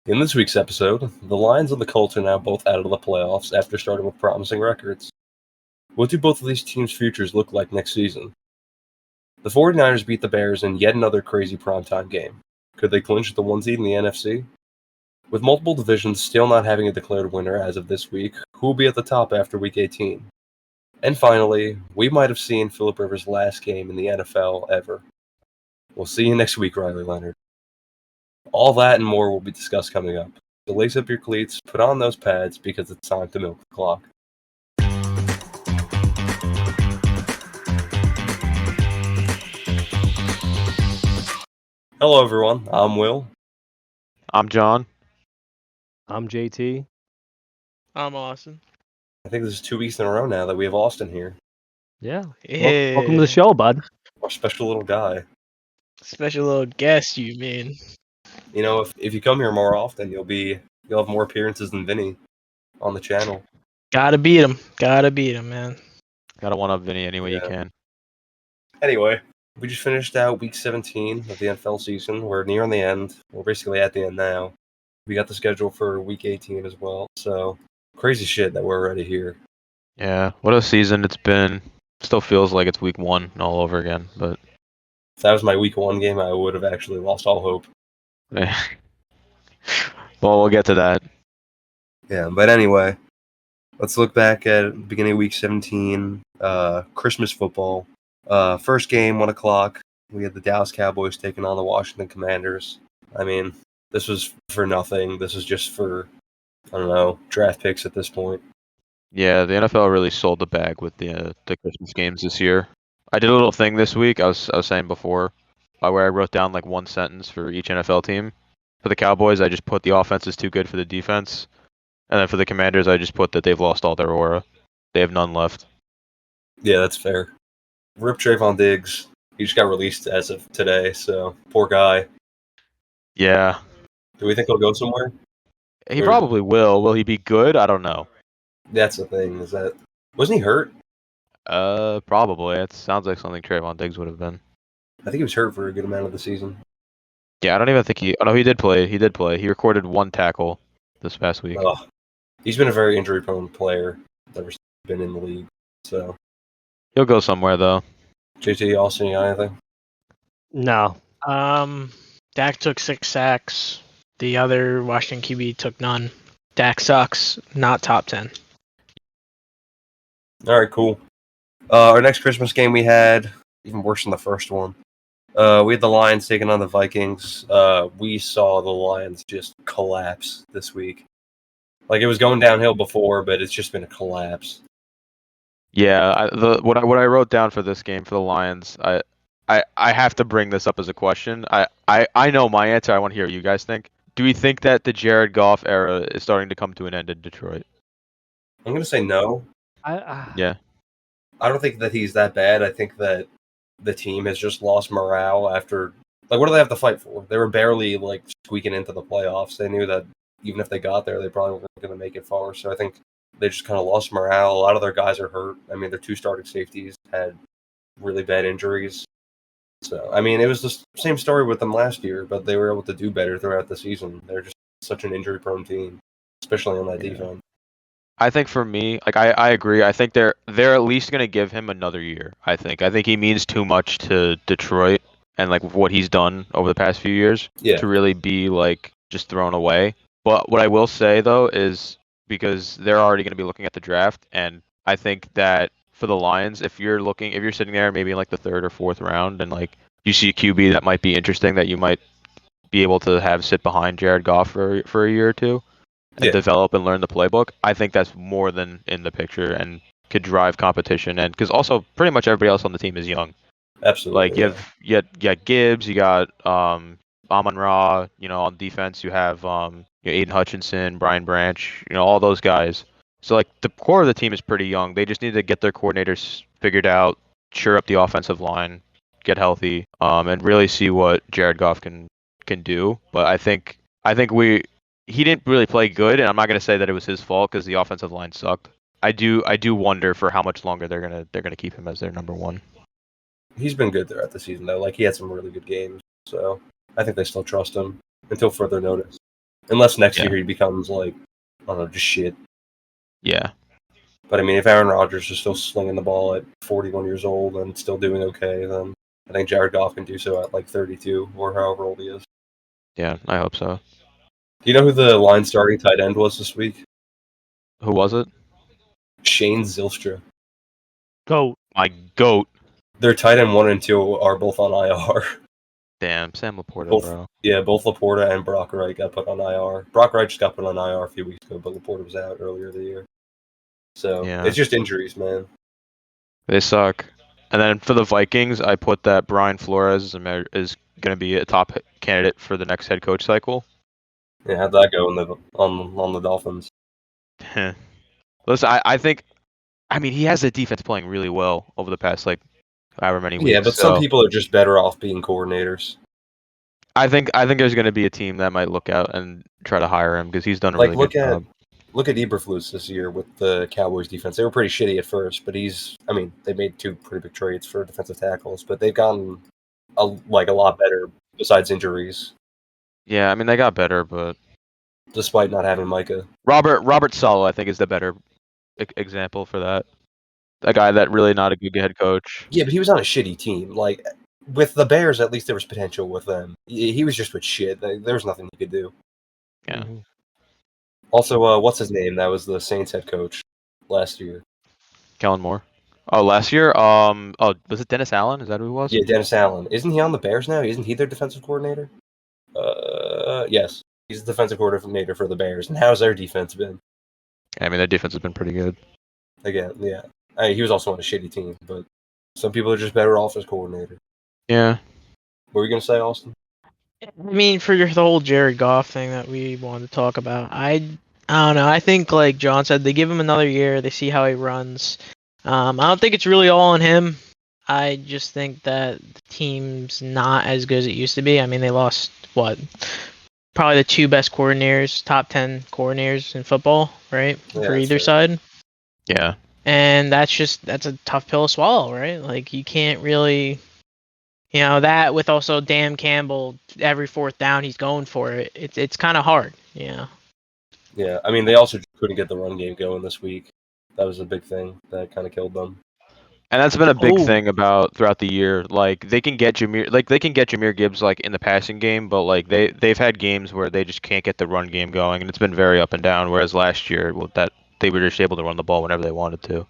In this week's episode, the Lions and the Colts are now both out of the playoffs after starting with promising records. What do both of these teams' futures look like next season? The 49ers beat the Bears in yet another crazy primetime game. Could they clinch the 1 seed in the NFC? With multiple divisions still not having a declared winner as of this week, who will be at the top after Week 18? And finally, we might have seen Philip Rivers' last game in the NFL ever. We'll see you next week, Riley Leonard. All that and more will be discussed coming up. So lace up your cleats, put on those pads, because it's time to milk the clock. Hello, everyone. I'm Will. I'm John. I'm JT. I'm Austin. I think this is 2 weeks in a row now that we have Austin here. Yeah. Yeah. Welcome to the show, bud. Our special little guy. Special little guest, you mean? You know, if you come here more often, you'll have more appearances than Vinny on the channel. Gotta beat him. Gotta beat him, man. Gotta one up Vinny any way you Yeah. can. Anyway, we just finished out Week 17 of the NFL season. We're nearing the end. We're basically at the end now. We got the schedule for Week 18 as well. So, crazy shit that we're already here. Yeah, what a season it's been. Still feels like it's week 1 all over again, but If that was my Week 1 game, I would have actually lost all hope. well, we'll get to that. Yeah, but anyway, let's look back at beginning of Week 17, Christmas football. First game, 1 o'clock. We had the Dallas Cowboys taking on the Washington Commanders. I mean, this was for nothing. This is just for, I don't know, draft picks at this point. Yeah, the NFL really sold the bag with the Christmas games this year. I did a little thing this week. I was saying before, where I wrote down like one sentence for each NFL team. For the Cowboys, I just put the offense is too good for the defense, and then for the Commanders, I just put that they've lost all their aura. They have none left. Yeah, that's fair. Rip Trayvon Diggs. He just got released as of today, so poor guy. Yeah, Do we think he'll go somewhere? he Or- probably will. Will he be good? I don't know. That's the thing, is that... Wasn't he hurt? Probably. It sounds like something Trayvon Diggs would have been. I think he was hurt for a good amount of the season. Yeah, I don't even think he. Oh no, he did play. He did play. He recorded 1 tackle this past week. Ugh. He's been a very injury-prone player ever since he's been in the league. So, He'll go somewhere though. JT, Austin, you got anything? No. Dak took 6 sacks. The other Washington QB took none. Dak sucks. Not top 10. All right, cool. Our next Christmas game we had, even worse than the first one. We had the Lions taking on the Vikings. We saw the Lions just collapse this week. Like, it was going downhill before, but it's just been a collapse. Yeah, what I wrote down for this game for the Lions, I have to bring this up as a question. I know my answer. I want to hear what you guys think. Do we think that the Jared Goff era is starting to come to an end in Detroit? I'm going to say no. Yeah. I don't think that he's that bad. I think that the team has just lost morale after... Like, what do they have to fight for? They were barely, like, squeaking into the playoffs. They knew that even if they got there, they probably weren't going to make it far. So I think they just kind of lost morale. A lot of their guys are hurt. I mean, their 2 starting safeties had really bad injuries. So, I mean, it was the same story with them last year, but they were able to do better throughout the season. They're just such an injury-prone team, especially on that defense. I think for me, like I agree. I think they're at least gonna give him another year. I think he means too much to Detroit and like what he's done over the past few years to really be like just thrown away. But what I will say though is because they're already gonna be looking at the draft, and I think that for the Lions, if you're sitting there maybe in like the 3rd or 4th round and like you see a QB that might be interesting that you might be able to have sit behind Jared Goff for a year or two and develop and learn the playbook, I think that's more than in the picture and could drive competition. And because also pretty much everybody else on the team is young. Absolutely. Like you got Gibbs, you got Amon-Ra, on defense you have Aiden Hutchinson, Brian Branch, all those guys. So like the core of the team is pretty young. They just need to get their coordinators figured out, cheer up the offensive line, get healthy, and really see what Jared Goff can do. But I think he didn't really play good, and I'm not going to say that it was his fault because the offensive line sucked. I do wonder for how much longer they're gonna keep him as their number 1. He's been good throughout the season, though. Like, he had some really good games, so I think they still trust him until further notice. Unless next year he becomes like, I don't know, just shit. Yeah. But I mean, if Aaron Rodgers is still slinging the ball at 41 years old and still doing okay, then I think Jared Goff can do so at like 32 or however old he is. Yeah, I hope so. Do you know who the line starting tight end was this week? Who was it? Shane Zylstra. Goat. My goat. Their tight end 1 and 2 are both on IR. Damn, Sam Laporta, bro. Yeah, both Laporta and Brock Wright got put on IR. Brock Wright just got put on IR a few weeks ago, but Laporta was out earlier in the year. So it's just injuries, man. They suck. And then for the Vikings, I put that Brian Flores is going to be a top candidate for the next head coach cycle. Yeah, how'd that go on the Dolphins? Listen, I think, I mean, he has the defense playing really well over the past, like, however many weeks. Yeah, but some people are just better off being coordinators. I think there's going to be a team that might look out and try to hire him because he's done a really good job. Look at Eberflus this year with the Cowboys defense. They were pretty shitty at first, but they made 2 pretty big trades for defensive tackles, but they've gotten a lot better besides injuries. Yeah, I mean, they got better, but despite not having Micah. Robert Saleh, I think, is the better example for that. A guy that really not a good head coach. Yeah, but he was on a shitty team. Like, with the Bears, at least there was potential with them. He was just with shit. There was nothing he could do. Yeah. Mm-hmm. Also, what's his name? That was the Saints head coach last year. Kellen Moore. Oh, last year? Was it Dennis Allen? Is that who it was? Yeah, Dennis Allen. Isn't he on the Bears now? Isn't he their defensive coordinator? Yes. He's the defensive coordinator for the Bears. And how's their defense been? I mean, their defense has been pretty good. Again, yeah. He was also on a shitty team, but some people are just better off as coordinator. Yeah. What were you going to say, Austin? I mean, for the whole Jared Goff thing that we wanted to talk about, I don't know. I think, like John said, they give him another year. They see how he runs. I don't think it's really all on him. I just think that the team's not as good as it used to be. I mean, they lost, probably the 2 best coordinators, top 10 coordinators in football, right? Yeah, for either side. Yeah. And that's a tough pill to swallow, right? Like, you can't really, that with also Dan Campbell, every 4th down he's going for it. It's kind of hard, Yeah, I mean, they also couldn't get the run game going this week. That was a big thing that kind of killed them. And that's been a big thing about throughout the year. Like, they can get Jahmyr Gibbs like in the passing game, but like they've had games where they just can't get the run game going, and it's been very up and down. Whereas last year, that they were just able to run the ball whenever they wanted to.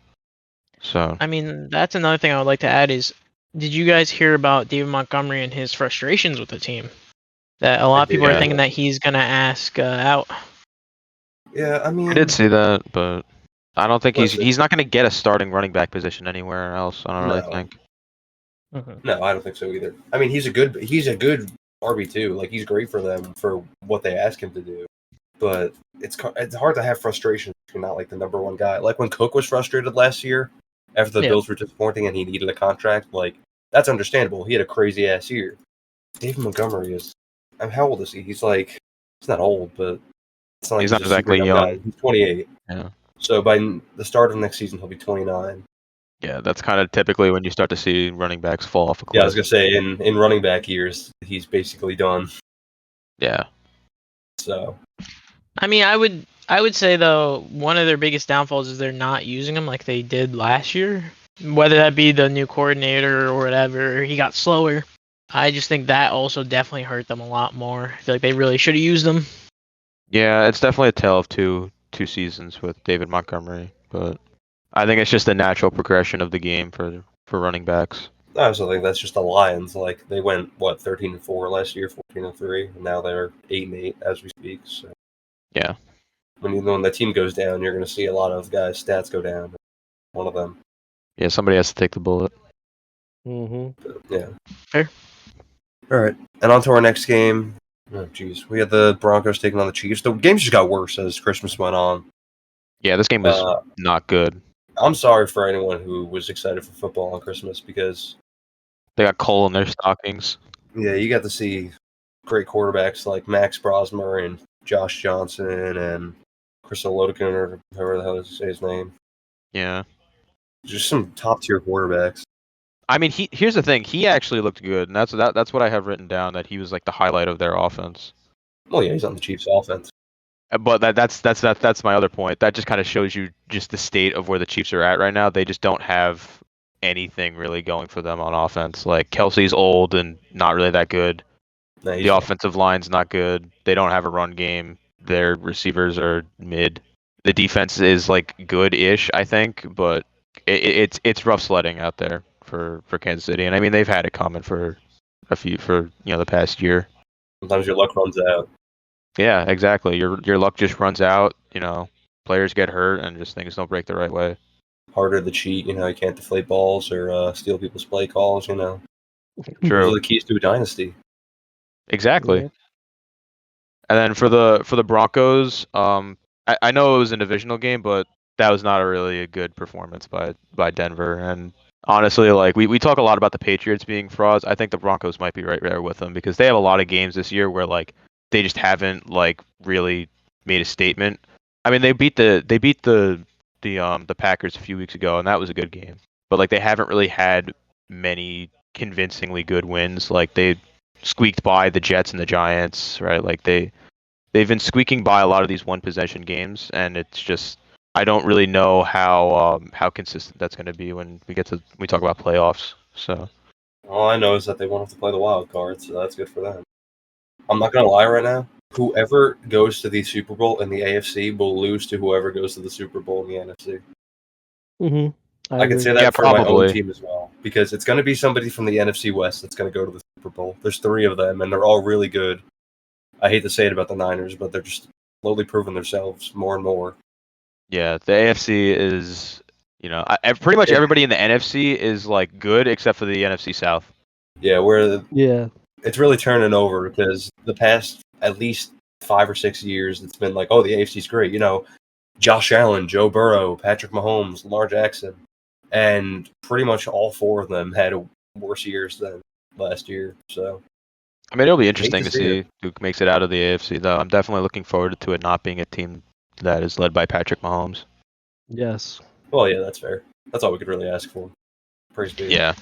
So I mean, that's another thing I would like to add is, did you guys hear about David Montgomery and his frustrations with the team? That a lot of people are thinking that he's gonna ask out. Yeah, I mean, I did see that, but I don't think he's not going to get a starting running back position anywhere else. I don't really think. Mm-hmm. No, I don't think so either. I mean, he's a good RB2. Like, he's great for them for what they ask him to do. But it's hard to have frustration if you're not like the number 1 guy. Like when Cook was frustrated last year after the Bills were disappointing and he needed a contract. Like, that's understandable. He had a crazy ass year. David Montgomery is. How old is he? He's not old, but it's not like he's not exactly young. Guy. He's 28. Yeah. So by the start of next season, he'll be 29. Yeah, that's kind of typically when you start to see running backs fall off a cliff. Yeah, I was gonna say in running back years, he's basically done. Yeah. So. I mean, I would say though, one of their biggest downfalls is they're not using him like they did last year. Whether that be the new coordinator or whatever, he got slower. I just think that also definitely hurt them a lot more. I feel like they really should have used him. Yeah, it's definitely a tale of two seasons with David Montgomery, but I think it's just a natural progression of the game for running backs. I also think that's just the Lions. Like, they went 13-4 last year, 14-3, and now they're 8-8 as we speak. So yeah, when the team goes down, you're going to see a lot of guys' stats go down. One of them. Yeah, somebody has to take the bullet. Mm-hmm. But, yeah. Fair. All right, and on to our next game. Oh, jeez. We had the Broncos taking on the Chiefs. The game just got worse as Christmas went on. Yeah, this game was not good. I'm sorry for anyone who was excited for football on Christmas because they got coal in their stockings. Yeah, you got to see great quarterbacks like Max Brosmer and Josh Johnson and Chris Olodikin, or however the hell to say his name. Yeah. Just some top-tier quarterbacks. I mean, here's the thing. He actually looked good, and that's what I have written down, that he was like the highlight of their offense. Well, yeah, he's on the Chiefs' offense. But that's my other point. That just kind of shows you just the state of where the Chiefs are at right now. They just don't have anything really going for them on offense. Like Kelsey's old and not really that good. No, The offensive line's not good. They don't have a run game. Their receivers are mid. The defense is like good-ish, I think, but it's rough sledding out there for Kansas City. And I mean they've had it coming for the past year. Sometimes your luck runs out. Yeah, exactly. Your luck just runs out. Players get hurt and just things don't break the right way. Harder to cheat. You can't deflate balls or steal people's play calls. Those True. are the keys to a dynasty. Exactly. Yeah. And then for the Broncos, I know it was a divisional game, but that was not a good performance by Denver. And honestly, like we talk a lot about the Patriots being frauds. I think the Broncos might be right there with them because they have a lot of games this year where like they just haven't like really made a statement. I mean, they beat the Packers a few weeks ago, and that was a good game. But like they haven't really had many convincingly good wins. Like they squeaked by the Jets and the Giants, right? Like they've been squeaking by a lot of these one possession games, and it's just I don't really know how consistent that's going to be when we talk about playoffs. So All I know is that they won't have to play the wild card, so that's good for them. I'm not gonna lie right now. Whoever goes to the Super Bowl in the AFC will lose to whoever goes to the Super Bowl in the NFC. Mm-hmm. I can say that for my own team as well, because it's going to be somebody from the NFC West that's going to go to the Super Bowl. There's 3 of them, and they're all really good. I hate to say it about the Niners, but they're just slowly proving themselves more and more. Yeah, the AFC is, pretty much everybody in the NFC is like good except for the NFC South. Yeah, yeah, it's really turning over because the past at least 5 or 6 years, it's been like, oh, the AFC's great. Josh Allen, Joe Burrow, Patrick Mahomes, Lamar Jackson, and pretty much all 4 of them had worse years than last year. So, I mean, it'll be interesting to see who makes it out of the AFC, though. I'm definitely looking forward to it not being a team that is led by Patrick Mahomes. yes. Well, yeah, that's fair. That's all we could really ask for. Praise be. Yeah.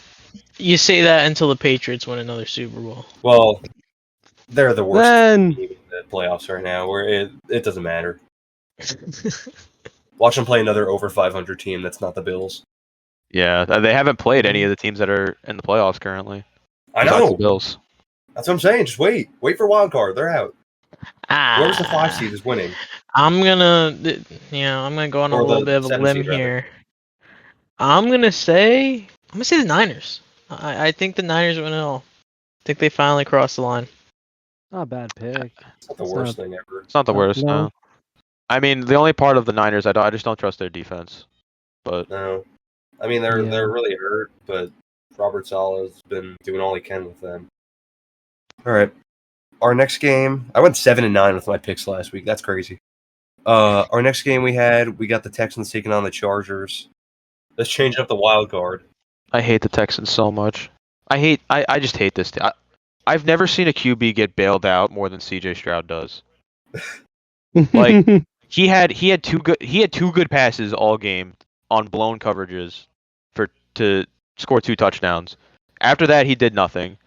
You say that until the Patriots win another Super Bowl. Well, they're the worst Then team in the playoffs right now, where it doesn't matter. Watch them play another over 500 team that's not the Bills. Yeah, they haven't played any of the teams that are in the playoffs currently. I know. The Bills. That's what I'm saying. Just wait for wild card. They're out. Whoever's the 5 seed is winning. I'm gonna go on a little bit of a limb here. I'm gonna say the Niners. I think the Niners win it all. I think they finally crossed the line. not a bad pick. It's not the worst thing ever. It's not the worst. No. I mean, the only part of the Niners I just don't trust their defense. But no, I mean they're really hurt, but Robert Saleh's been doing all he can with them. All right, our next game. I went 7-9 with my picks last week. That's crazy. Our next game we got the Texans taking on the Chargers. Let's change up the wild card. I hate the Texans so much. I just hate this. I've never seen a QB get bailed out more than CJ Stroud does. Like he had two good passes all game on blown coverages to score 2 touchdowns. After that, he did nothing.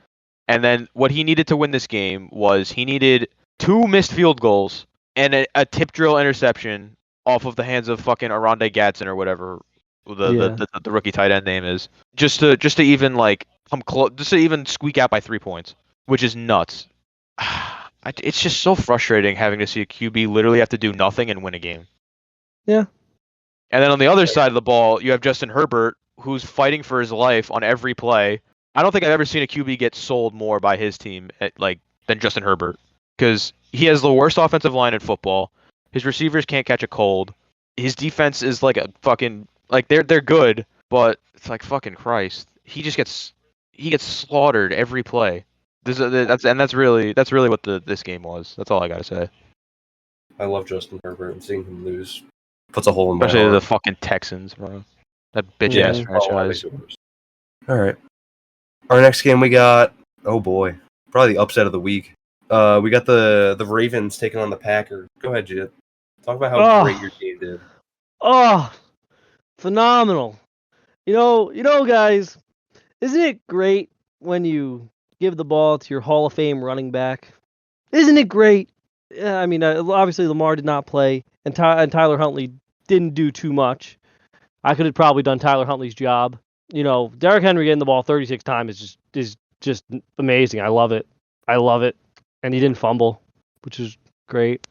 And then what he needed to win this game was he needed 2 missed field goals and a tip drill interception off of the hands of fucking Aronde Gadsden or whatever the rookie tight end name is, just to even like come close, just to even squeak out by 3 points, which is nuts. It's just so frustrating having to see a QB literally have to do nothing and win a game. Yeah. And then on the other side of the ball, you have Justin Herbert, who's fighting for his life on every play. I don't think I've ever seen a QB get sold more by his team than Justin Herbert, because he has the worst offensive line in football. His receivers can't catch a cold. His defense is like a fucking they're good, but it's like fucking Christ. He gets slaughtered every play. That's really what this game was. That's all I gotta say. I love Justin Herbert, and seeing him lose puts a hole in my Especially heart. the fucking Texans, bro. That bitch ass franchise. All right. Our next game we got, oh boy, probably the upset of the week. We got the Ravens taking on the Packers. Go ahead, Jit. Talk about how great your team did. Oh, phenomenal. You know, guys, isn't it great when you give the ball to your Hall of Fame running back? Isn't it great? I mean, obviously Lamar did not play, and Tyler Huntley didn't do too much. I could have probably done Tyler Huntley's job. Derrick Henry getting the ball 36 times is just amazing. I love it. And he didn't fumble, which is great.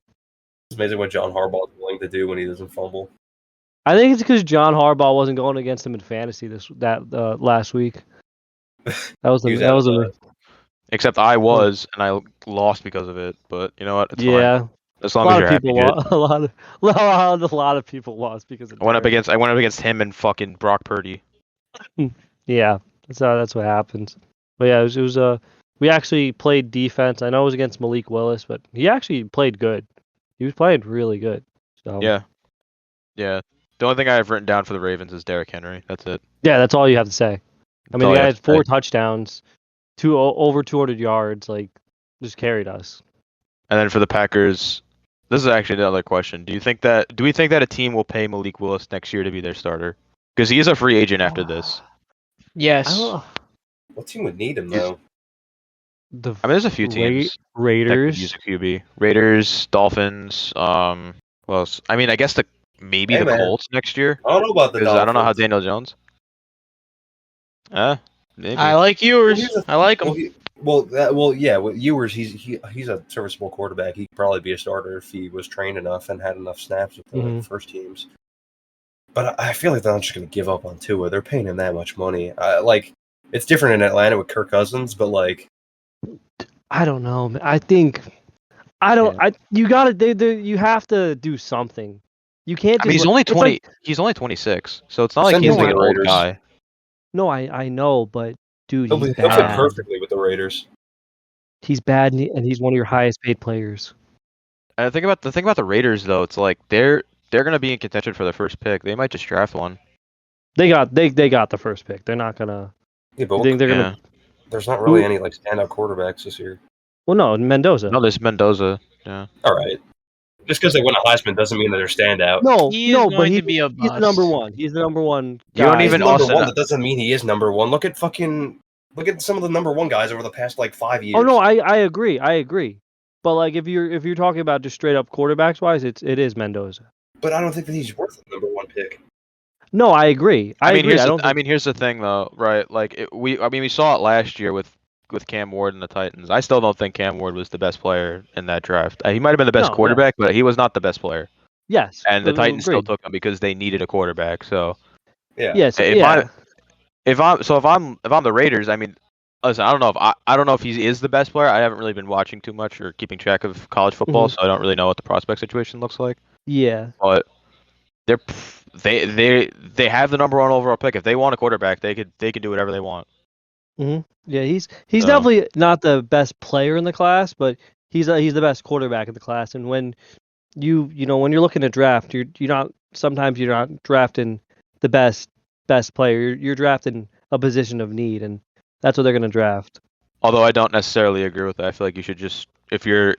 It's amazing what John Harbaugh is willing to do when he doesn't fumble. I think it's because John Harbaugh wasn't going against him in fantasy last week. That was Except I was, and I lost because of it. But you know what? It's fine. As long as you're happy. A lot of people lost because of. I went up against him and fucking Brock Purdy. Yeah, that's what happens. But yeah, it was we actually played defense. I know it was against Malik Willis, but he actually played good. He was playing really good. So yeah. The only thing I have written down for the Ravens is Derrick Henry. That's it. Yeah, that's all you have to say. I mean, the guy had 4 touchdowns, over 200 yards. Like, just carried us. And then for the Packers, this is actually another question. Do we think that a team will pay Malik Willis next year to be their starter? Because he is a free agent after this. Yes. What team would need him though? There's a few teams. Raiders. Use a QB. Raiders, Dolphins. Well, I guess maybe the Colts next year. I don't know about the Dolphins. I don't know how Daniel Jones. Maybe. I like Ewers. I like him. Ewers, he's a serviceable quarterback. He could probably be a starter if he was trained enough and had enough snaps with the first teams. But I feel like they're not just going to give up on Tua. They're paying him that much money. It's different in Atlanta with Kirk Cousins, but I don't know. I think you got to. You have to do something. You can't. Just he's only 20. He's only 26, so it's not like he's an old guy. No, I know, but dude, he'll fit perfectly with the Raiders. He's bad, and he's one of your highest paid players. And the thing about the Raiders, though, it's like they're gonna be in contention for the first pick. They might just draft one. They got the first pick. They're not gonna. Yeah, but there's not really any standout quarterbacks this year. Well, no, Mendoza. No, there's Mendoza. Yeah. All right. Just because they win a Heisman doesn't mean that they're standout. No, but he's the number one. He's the number one guy. You don't even number one. That doesn't mean he is number one. Look at some of the number one guys over the past 5 years. Oh no, I agree. But if you're talking about just straight up quarterbacks wise, it is Mendoza. But I don't think that he's worth the number one pick. No, I agree. Here's the thing though, right? We saw it last year with Cam Ward and the Titans. I still don't think Cam Ward was the best player in that draft. He might have been the best quarterback, but he was not the best player. Yes. And the Titans still took him because they needed a quarterback. So yeah. Yes. If I'm the Raiders, listen, I don't know if he is the best player. I haven't really been watching too much or keeping track of college football, so I don't really know what the prospect situation looks like. Yeah. But they have the number one overall pick. If they want a quarterback, they could do whatever they want. Mm-hmm. Yeah, he's definitely not the best player in the class, but he's the best quarterback in the class. And when when you're looking to draft, you're not drafting the best player. You're drafting a position of need, and that's what they're going to draft. Although I don't necessarily agree with that. I feel like you should just if you're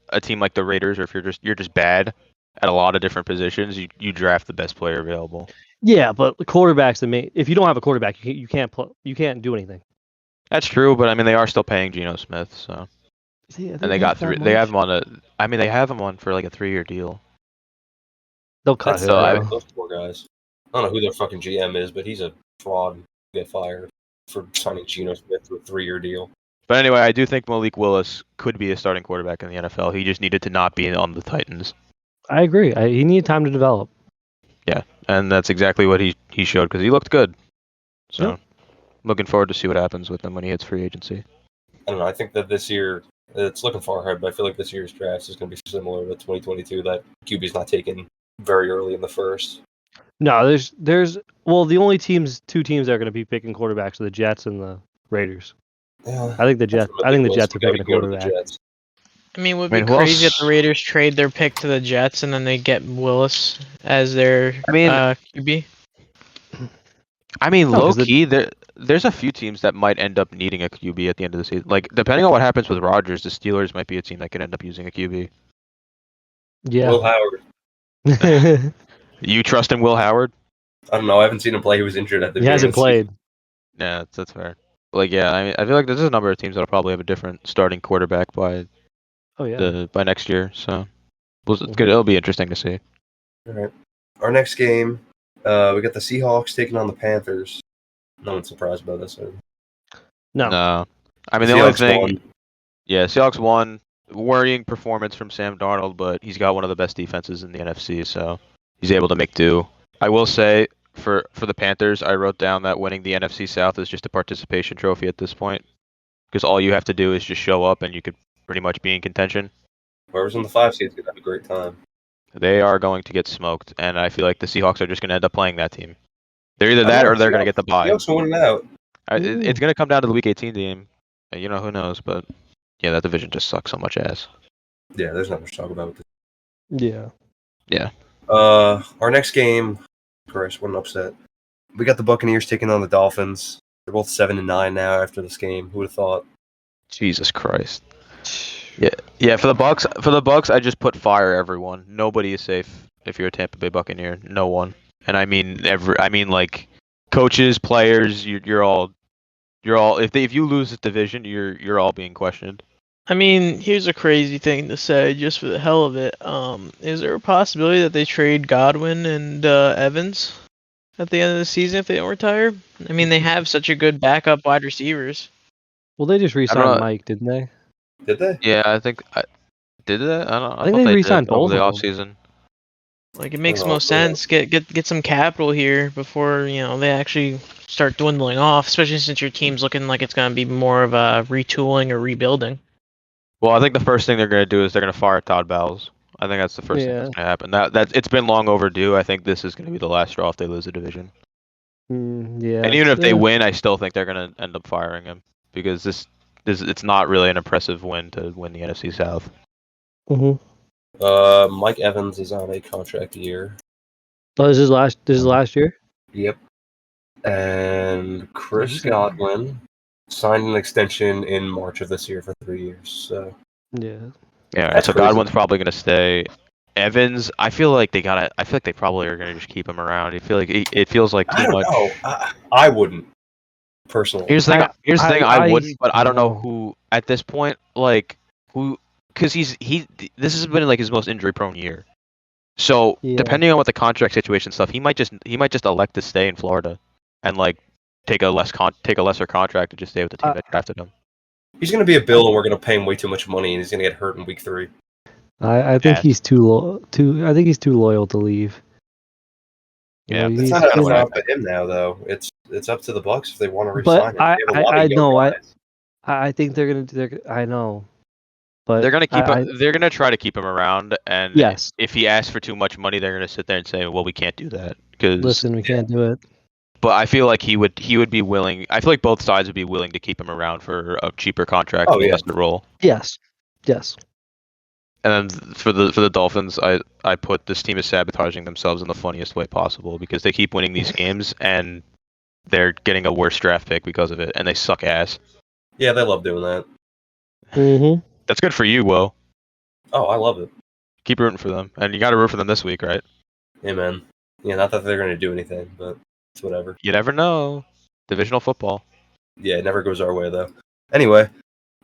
a team like the Raiders, or if you're just bad at a lot of different positions, you draft the best player available. Yeah, but the quarterback's if you don't have a quarterback, you can't do anything. That's true, but they are still paying Geno Smith, so. And they got three. They have him on they have him on for a 3-year deal. They'll cut him. Those poor guys. I don't know who their fucking GM is, but he's a fraud. Get fired for signing Geno Smith to a 3-year deal. But anyway, I do think Malik Willis could be a starting quarterback in the NFL. He just needed to not be on the Titans. I agree. He needed time to develop. Yeah, and that's exactly what he showed because he looked good. So. Yep. Looking forward to see what happens with him when he hits free agency. I don't know. I think that this year, it's looking far ahead, but I feel like this year's draft is going to be similar to 2022, that QB's not taken very early in the first. No, the only two teams that are going to be picking quarterbacks are the Jets and the Raiders. Yeah, I think the Jets are picking a quarterback. It would be crazy if the Raiders trade their pick to the Jets and then they get Willis as their QB. Low key, there's a few teams that might end up needing a QB at the end of the season. Depending on what happens with Rodgers, the Steelers might be a team that could end up using a QB. Yeah. Will Howard. You trust in Will Howard? I don't know. I haven't seen him play. He was injured at the beginning. He hasn't played. Yeah, that's fair. I feel like there's a number of teams that'll probably have a different starting quarterback by by next year. So it's good. It'll be interesting to see. All right. Our next game, we got the Seahawks taking on the Panthers. No one's surprised by this one. No. I mean, the only thing. Yeah, Seahawks won. Worrying performance from Sam Darnold, but he's got one of the best defenses in the NFC, so he's able to make do. I will say, for the Panthers, I wrote down that winning the NFC South is just a participation trophy at this point, because all you have to do is just show up, and you could pretty much be in contention. Whoever's in the 5 seed is going to have a great time. They are going to get smoked, and I feel like the Seahawks are just going to end up playing that team. They're either that or they're going to get the bye. Seahawks winning out. It's going to come down to the Week 18 game. You know, who knows, but yeah, that division just sucks so much ass. Yeah, there's not much to talk about with this. Yeah. Our next game, Christ, what an upset. We got the Buccaneers taking on the Dolphins. They're both 7-9 now after this game. Who would have thought? Jesus Christ. Yeah. For the Bucks, I just put fire everyone. Nobody is safe if you're a Tampa Bay Buccaneer. No one. And I mean like coaches, players. You're all. If you lose this division, you're all being questioned. I mean, here's a crazy thing to say, just for the hell of it. Is there a possibility that they trade Godwin and Evans at the end of the season if they don't retire? I mean, they have such a good backup wide receivers. Well, they just re-signed Mike, didn't they? Did they? Yeah, I think. Did they? I think they re-signed both over the offseason. Like, it makes most sense. Get some capital here before they actually start dwindling off. Especially since your team's looking like it's going to be more of a retooling or rebuilding. Well, I think the first thing they're going to do is they're going to fire Todd Bowles. I think that's the first thing that's going to happen. That's it's been long overdue. I think this is going to be the last straw if they lose the division. Yeah. And even if they win, I still think they're going to end up firing him because it's not really an impressive win to win the NFC South. Mike Evans is on a contract year. Oh, this is last year? Yep. And Chris Godwin signed an extension in March of this year for 3 years. So yeah. So Godwin's probably going to stay. Evans, I feel like they probably are going to just keep him around. It feels like too much. I wouldn't personally. Here's the thing. I wouldn't, but I don't know who at this point. Like who, because this has been like his most injury-prone year. So depending on what the contract situation stuff, he might just elect to stay in Florida, and like take a lesser contract and just stay with the team that drafted him. He's going to be a Bill, and we're going to pay him way too much money, and he's going to get hurt in week 3. I think he's too loyal to leave. Yeah, it's not up to him now, though. It's up to the Bucs if they want to resign him. I know. I think they're going to. I know. But they're going to keep him. They're going to try to keep him around, and yes, if he asks for too much money, they're going to sit there and say, "Well, we can't do that." Listen, we can't do it. But I feel like he would be willing. I feel like both sides would be willing to keep him around for a cheaper contract. The role. Yes. And then for the Dolphins, I put this team is sabotaging themselves in the funniest way possible because they keep winning these games and they're getting a worse draft pick because of it, and they suck ass. Yeah, they love doing that. Mm-hmm. That's good for you, Will. Oh, I love it. Keep rooting for them, and you got to root for them this week, right? Yeah, man. Yeah, not that they're going to do anything, but it's whatever. You never know. Divisional football. Yeah, it never goes our way, though. Anyway,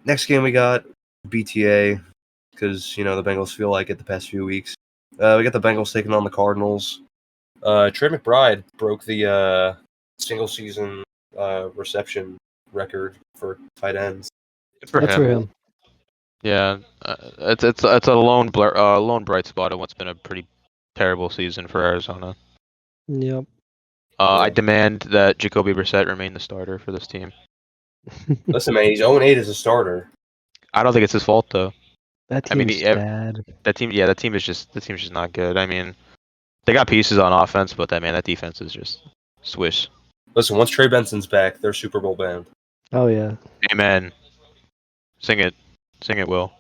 next game we got BTA, because, the Bengals feel like it the past few weeks. We got the Bengals taking on the Cardinals. Trey McBride broke the single-season reception record for tight ends. Good for him. Yeah, it's a lone bright spot of what's been a pretty terrible season for Arizona. Yep. I demand that Jacoby Brissett remain the starter for this team. Listen, man, he's 0-8 as a starter. I don't think it's his fault though. That team's bad. That team is just not good. I mean, they got pieces on offense, but that defense is just swish. Listen, once Trey Benson's back, they're Super Bowl bound. Oh yeah. Amen. Sing it, Will.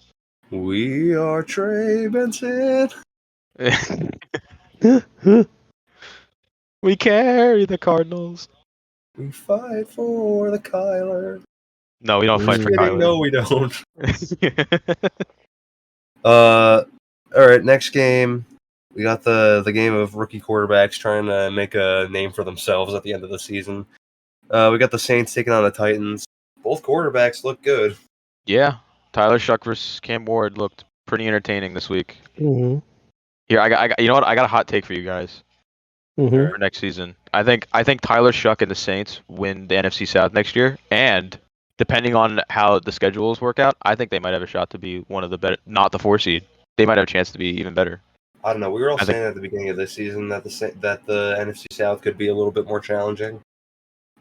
We are Trey Benson. We carry the Cardinals. We fight for the Kyler. No, we don't fight for Kyler. No, we don't. All right, next game. We got the game of rookie quarterbacks trying to make a name for themselves at the end of the season. We got the Saints taking on the Titans. Both quarterbacks look good. Yeah, Tyler Shuck versus Cam Ward looked pretty entertaining this week. Mm-hmm. Here, I got you know what? I got a hot take for you guys Mm-hmm. for next season. I think Tyler Shuck and the Saints win the NFC South next year, and depending on how the schedules work out, I think they might have a shot to be one of the better, not the 4 seed. They might have a chance to be even better. I don't know. We were all saying at the beginning of this season that the NFC South could be a little bit more challenging.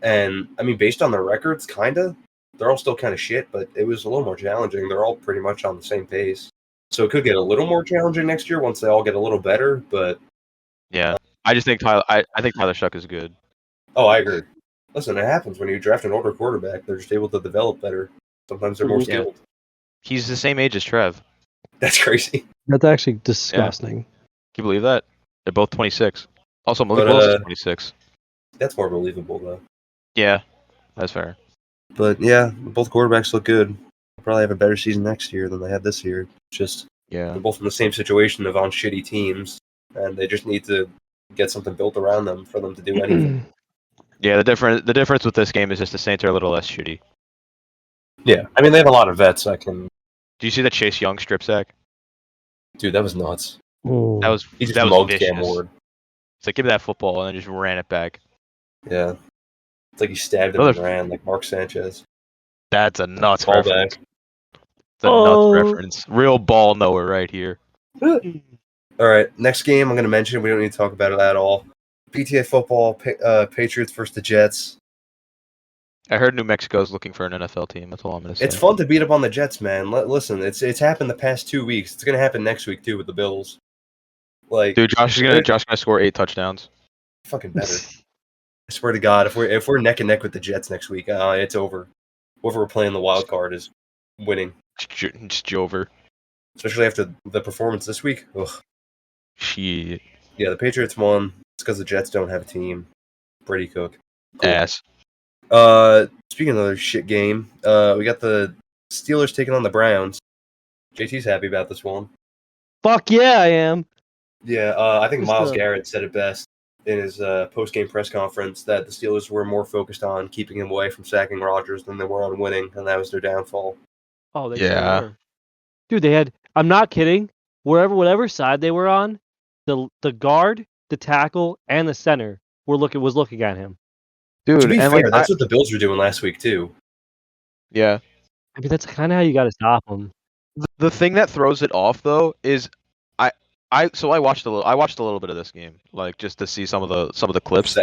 And, I mean, based on their records, kind of. They're all still kind of shit, but it was a little more challenging. They're all pretty much on the same pace. So it could get a little more challenging next year once they all get a little better, but... Yeah. I just think I think Tyler Shuck is good. Oh, I agree. Listen, it happens when you draft an older quarterback. They're just able to develop better. Sometimes they're more skilled. He's the same age as Trev. That's crazy. That's actually disgusting. Yeah. Can you believe that? They're both 26. Also, Malik Willis is 26. That's more believable, though. Yeah, that's fair. But, yeah, both quarterbacks look good. They'll probably have a better season next year than they had this year. Just, they're both in the same situation of on shitty teams, and they just need to get something built around them for them to do anything. Yeah, the difference with this game is just the Saints are a little less shitty. Yeah, I mean, they have a lot of vets that can... Do you see the Chase Young strip sack? Dude, that was nuts. That He just was mugged vicious. Cam Ward. It's like, give me that football, and then just ran it back. Yeah. It's like he stabbed him and ran, like Mark Sanchez. That's a nuts Ball reference. back. It's a nuts reference. Real ball knower right here. All right, next game I'm going to mention. We don't need to talk about it at all. PTA football, Patriots versus the Jets. I heard New Mexico's looking for an NFL team. That's all I'm going to say. It's fun to beat up on the Jets, man. Listen, it's happened the past 2 weeks. It's going to happen next week, too, with the Bills. Like, dude, Josh is gonna score 8 touchdowns. Fucking better. I swear to God, if we're neck and neck with the Jets next week, it's over. Whoever we're playing the wild card is winning. It's Jover. Especially after the performance this week. Ugh. Shit. Yeah, the Patriots won. It's because the Jets don't have a team. Brady Cook. Cool. Ass. Speaking of another shit game, we got the Steelers taking on the Browns. JT's happy about this one. Fuck yeah, I am. Yeah, I think Myles Garrett said it best in his post-game press conference that the Steelers were more focused on keeping him away from sacking Rodgers than they were on winning, and that was their downfall. Oh, they sure were. Dude, they had... I'm not kidding. Whatever side they were on, the guard, the tackle, and the center was looking at him. Dude, to be fair, that's what the Bills were doing last week too. Yeah. I mean, that's kind of how you got to stop them. The thing that throws it off though is I watched a little bit of this game, like just to see some of the clips.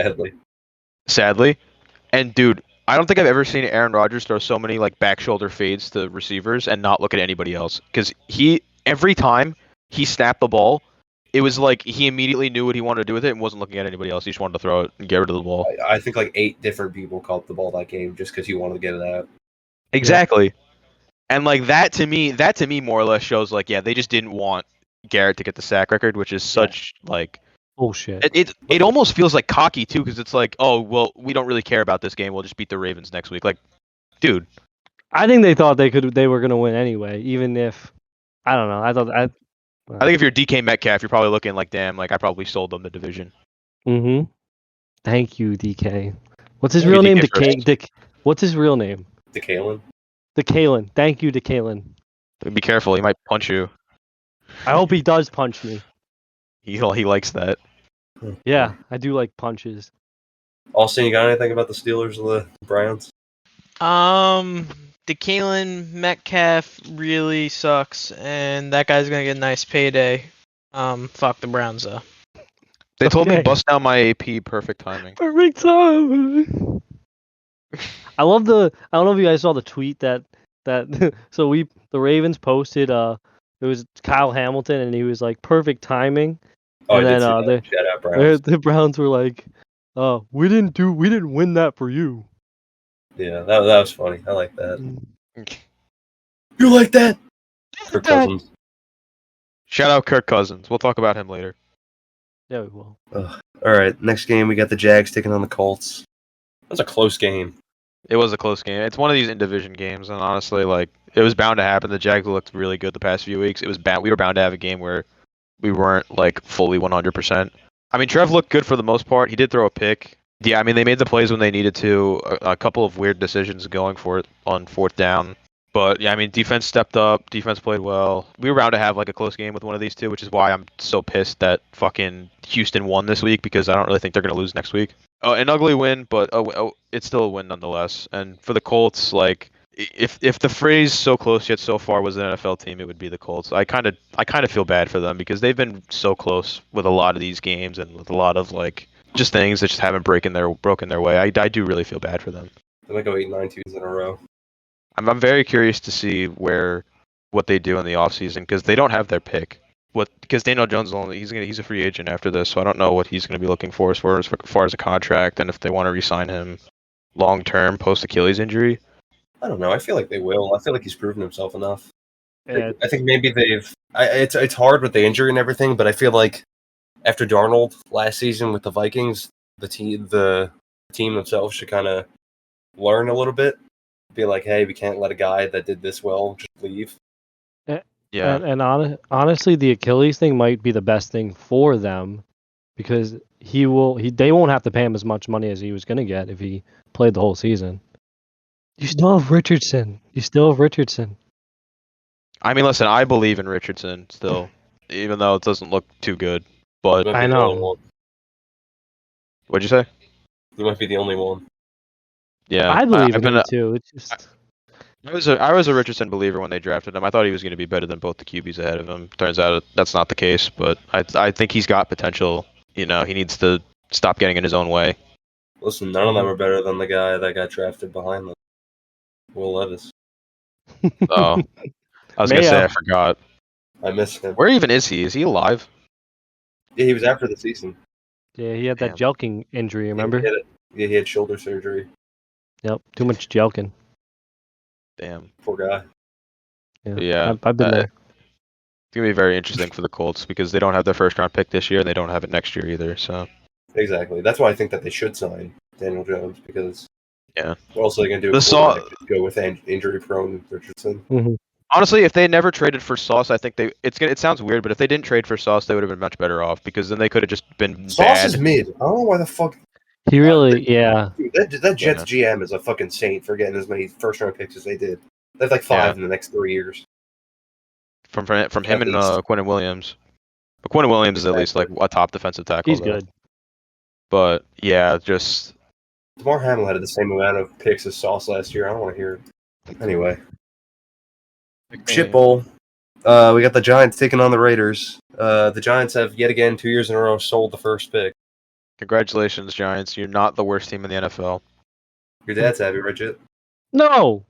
Sadly. And dude, I don't think I've ever seen Aaron Rodgers throw so many like back shoulder fades to receivers and not look at anybody else. Because every time he snapped the ball, it was like he immediately knew what he wanted to do with it and wasn't looking at anybody else. He just wanted to throw it and get rid of the ball. I think like 8 different people caught the ball that game just because he wanted to get it out. Exactly. Yeah. And like that to me more or less shows like, yeah, they just didn't want Garrett to get the sack record, which is such like bullshit. It almost feels like cocky too, because it's like, oh well, we don't really care about this game. We'll just beat the Ravens next week. Like, dude, I think they thought they were gonna win anyway, even if I don't know. I think if you're DK Metcalf, you're probably looking like, damn, like I probably sold them the division. Mm-hmm. Thank you, DK. What's his real name? What's his real name? DeKalen. DeKalen. Thank you, DeKalen. Be careful, he might punch you. I hope he does punch me. He likes that. Yeah, I do like punches. Austin, you got anything about the Steelers or the Browns? DeKalen Metcalf really sucks, and that guy's gonna get a nice payday. Fuck the Browns though. They told me bust down my AP. Perfect timing. Perfect timing. I don't know if you guys saw the tweet that so the Ravens posted it was Kyle Hamilton and he was like perfect timing. Oh, and I then did see that. Shout out Browns. The Browns were like, we didn't win that for you. Yeah, that was funny. I like that. You like that? Kirk Cousins. Shout out Kirk Cousins. We'll talk about him later. Yeah, we will. All right, next game we got the Jags taking on the Colts. That was a close game. It was a close game. It's one of these in-division games, and honestly, like it was bound to happen. The Jags looked really good the past few weeks. We were bound to have a game where we weren't like fully 100%. I mean, Trev looked good for the most part. He did throw a pick. Yeah, I mean, they made the plays when they needed to. A couple of weird decisions going for it on 4th down. But yeah, I mean, defense stepped up. Defense played well. We were bound to have like a close game with one of these two, which is why I'm so pissed that fucking Houston won this week because I don't really think they're gonna lose next week. An ugly win, but it's still a win nonetheless. And for the Colts, like if the phrase "so close yet so far" was an NFL team, it would be the Colts. I kind of feel bad for them because they've been so close with a lot of these games and with a lot of like just things that just haven't broken their way. I do really feel bad for them. They might go 8-9 seasons in a row. I'm very curious to see what they do in the offseason because they don't have their pick. Because Daniel Jones he's a free agent after this, so I don't know what he's going to be looking for as far as a contract and if they want to re-sign him long term post Achilles injury. I don't know. I feel like they will. I feel like he's proven himself enough. Yeah. I think maybe it's hard with the injury and everything, but I feel like after Darnold last season with the Vikings, the team themselves should kind of learn a little bit. Be like, hey, we can't let a guy that did this well just leave. Yeah. And honestly, the Achilles thing might be the best thing for them because they won't have to pay him as much money as he was going to get if he played the whole season. You still have Richardson. I mean, listen, I believe in Richardson still, even though it doesn't look too good. But I know. What'd you say? You might be the only one. Yeah, I believe in him too. It's just I was a Richardson believer when they drafted him. I thought he was going to be better than both the QBs ahead of him. Turns out that's not the case, but I think he's got potential. You know, he needs to stop getting in his own way. Listen, none of them are better than the guy that got drafted behind them, Will Levis. Oh, I was going to say I forgot. I miss him. Where even is he? Is he alive? Yeah, he was after the season. Yeah, he had that jelking injury, remember? Yeah, he had shoulder surgery. Yep, too much jelking. Damn. Poor guy. Yeah. I've been there. It's going to be very interesting for the Colts because they don't have their first round pick this year and they don't have it next year either. So exactly. That's why I think that they should sign Daniel Jones because what else are they going to do? Go with injury-prone Richardson. Mm-hmm. Honestly, if they never traded for Sauce, I think it sounds weird, but if they didn't trade for Sauce, they would have been much better off because then they could have just been Sauce bad. is mid. I don't know why the fuck. He really, yeah. Dude, that Jets GM is a fucking saint for getting as many first-round picks as they did. They have like 5 in the next 3 years. From him and Quinnen Williams. But Quinnen Williams is at least like a top defensive tackle. He's good. But yeah, just DeMar Hamlin had the same amount of picks as Sauce last year. I don't want to hear it. Anyway. Shit Bowl. We got the Giants taking on the Raiders. The Giants have yet again 2 years in a row sold the first pick. Congratulations, Giants. You're not the worst team in the NFL. Your dad's happy, Richard. No!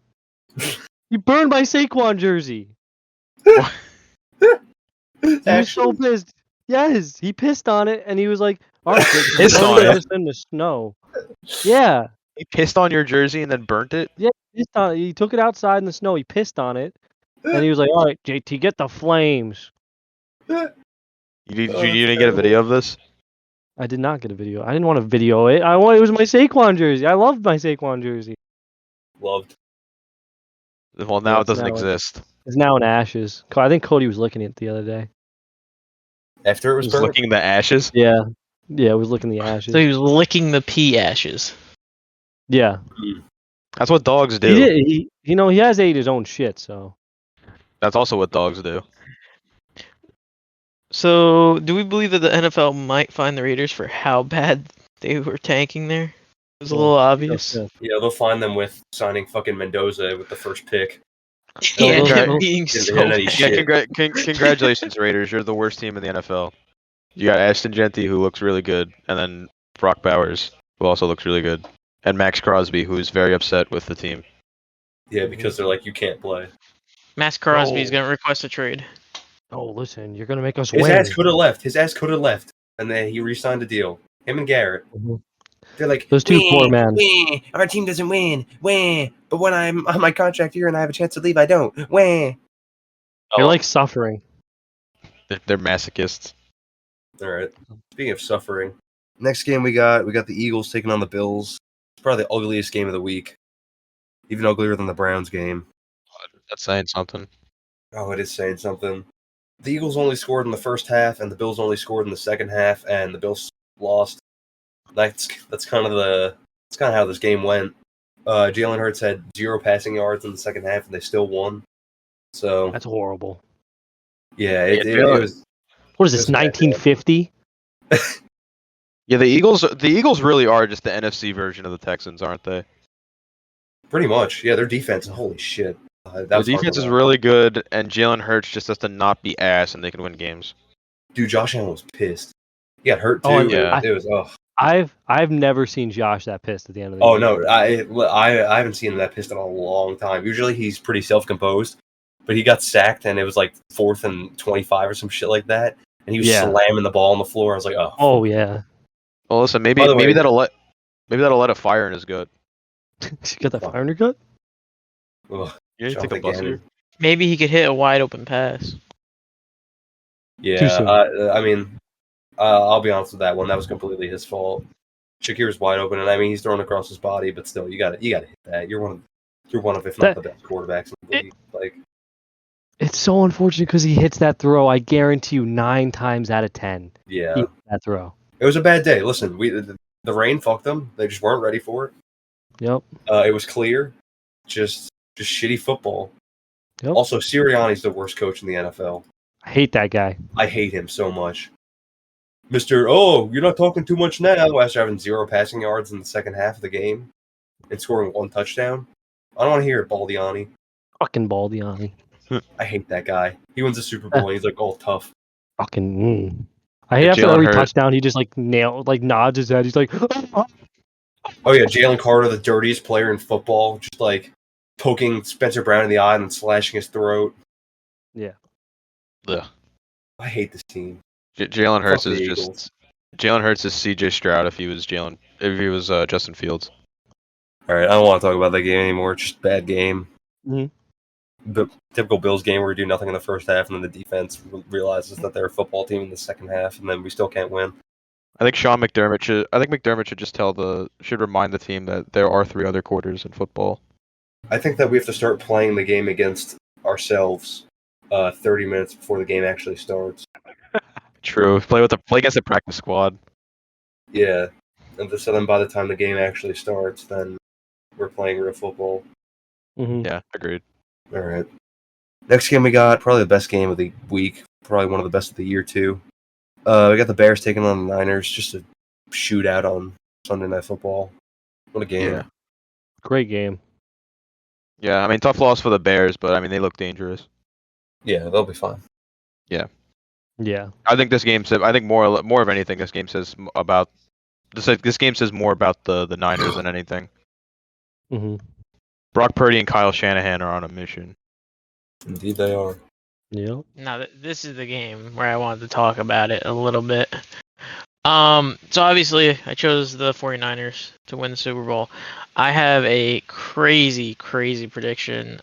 You burned my Saquon jersey. He was so pissed. Yes, he pissed on it, and he was like, "All right, pissed on it in the snow." Yeah. He pissed on your jersey and then burnt it. Yeah, he took it outside in the snow. He pissed on it, and he was like, "All right, JT, get the flames." You didn't get a video of this? I did not get a video. I didn't want to video it. It was my Saquon jersey. I loved my Saquon jersey. Loved. Well, now it doesn't exist. It's now in ashes. I think Cody was looking at it the other day. After it was burnt? Licking the ashes? Yeah. Yeah, it was licking the ashes. So he was licking the pea ashes. Yeah. That's what dogs do. He did. He has ate his own shit, so. That's also what dogs do. So, do we believe that the NFL might fine the Raiders for how bad they were tanking there? It was a little obvious. Yeah, they'll find them with signing fucking Mendoza with the first pick. Yeah, him being so congratulations, Raiders. You're the worst team in the NFL. You got Ashton Genty, who looks really good, and then Brock Bowers, who also looks really good, and Max Crosby, who is very upset with the team. Yeah, because they're like, you can't play. Max Crosby's going to request a trade. Oh, listen, you're going to make us win. His ass could have left. And then he re-signed a deal. Him and Garrett. Mm-hmm. They're like, those two poor men. Our team doesn't win. But when I'm on my contract here and I have a chance to leave, I don't. You're like suffering. They're masochists. All right. Speaking of suffering, next game we got the Eagles taking on the Bills. It's probably the ugliest game of the week. Even uglier than the Browns game. That's saying something. Oh, it is saying something. The Eagles only scored in the first half, and the Bills only scored in the second half, and the Bills lost. That's kind of how this game went. Jalen Hurts had 0 passing yards in the second half, and they still won. So That's horrible. Yeah, it was. What is this, 1950? Yeah, the Eagles really are just the NFC version of the Texans, aren't they? Pretty much. Yeah, their defense. Holy shit. Their defense is really good, and Jalen Hurts just has to not be ass, and they can win games. Dude, Josh Allen was pissed. He got hurt too. Oh, yeah. It was. Oh. I've never seen Josh that pissed at the end of the game. Oh no, I haven't seen him that pissed in a long time. Usually he's pretty self-composed, but he got sacked, and it was like 4th and 25 or some shit like that, and he was slamming the ball on the floor. I was like, oh. Oh yeah. Well, listen, maybe that'll let a fire in his gut. You got that fire in your gut? Ugh, you need to take a buster. Maybe he could hit a wide open pass. Yeah, I mean, I'll be honest with that one. That was completely his fault. Shakir's wide open, and I mean he's thrown across his body, but still, you got to hit that. You're one of, if not the best quarterbacks in the league. Like, it's so unfortunate because he hits that throw. I guarantee you, 9 times out of 10. Yeah, that throw. It was a bad day. Listen, the rain fucked them. They just weren't ready for it. Yep. It was clear, just shitty football. Yep. Also, Sirianni's the worst coach in the NFL. I hate that guy. I hate him so much. Mr. Oh, you're not talking too much now after having 0 passing yards in the second half of the game and scoring 1 touchdown. I don't want to hear it, Baldiani. Fucking Baldiani. I hate that guy. He wins the Super Bowl and he's like all tough. Fucking. I hate after every touchdown he just nods his head. He's like, oh yeah, Jalen Carter, the dirtiest player in football, just like poking Spencer Brown in the eye and slashing his throat. Yeah. Ugh. I hate this team. Jalen Hurts is just Jalen Hurts is C.J. Stroud if he was Justin Fields. All right, I don't want to talk about that game anymore. It's just a bad game. Mm-hmm. The typical Bills game where we do nothing in the first half and then the defense realizes that they're a football team in the second half and then we still can't win. I think McDermott should just remind the team that there are 3 other quarters in football. I think that we have to start playing the game against ourselves 30 minutes before the game actually starts. True. Play against the practice squad. Yeah. And so then by the time the game actually starts, then we're playing real football. Mm-hmm. Yeah, agreed. All right. Next game we got, probably the best game of the week. Probably one of the best of the year, too. We got the Bears taking on the Niners. Just a shootout on Sunday Night Football. What a game. Yeah. Great game. Yeah, I mean, tough loss for the Bears, but I mean, they look dangerous. Yeah, they'll be fine. Yeah. I think this game says. I think more of anything, this game says about. This game says more about the Niners than anything. Mm-hmm. Brock Purdy and Kyle Shanahan are on a mission. Indeed, they are. Yep. Now, this is the game where I wanted to talk about it a little bit. So obviously, I chose the 49ers to win the Super Bowl. I have a crazy prediction.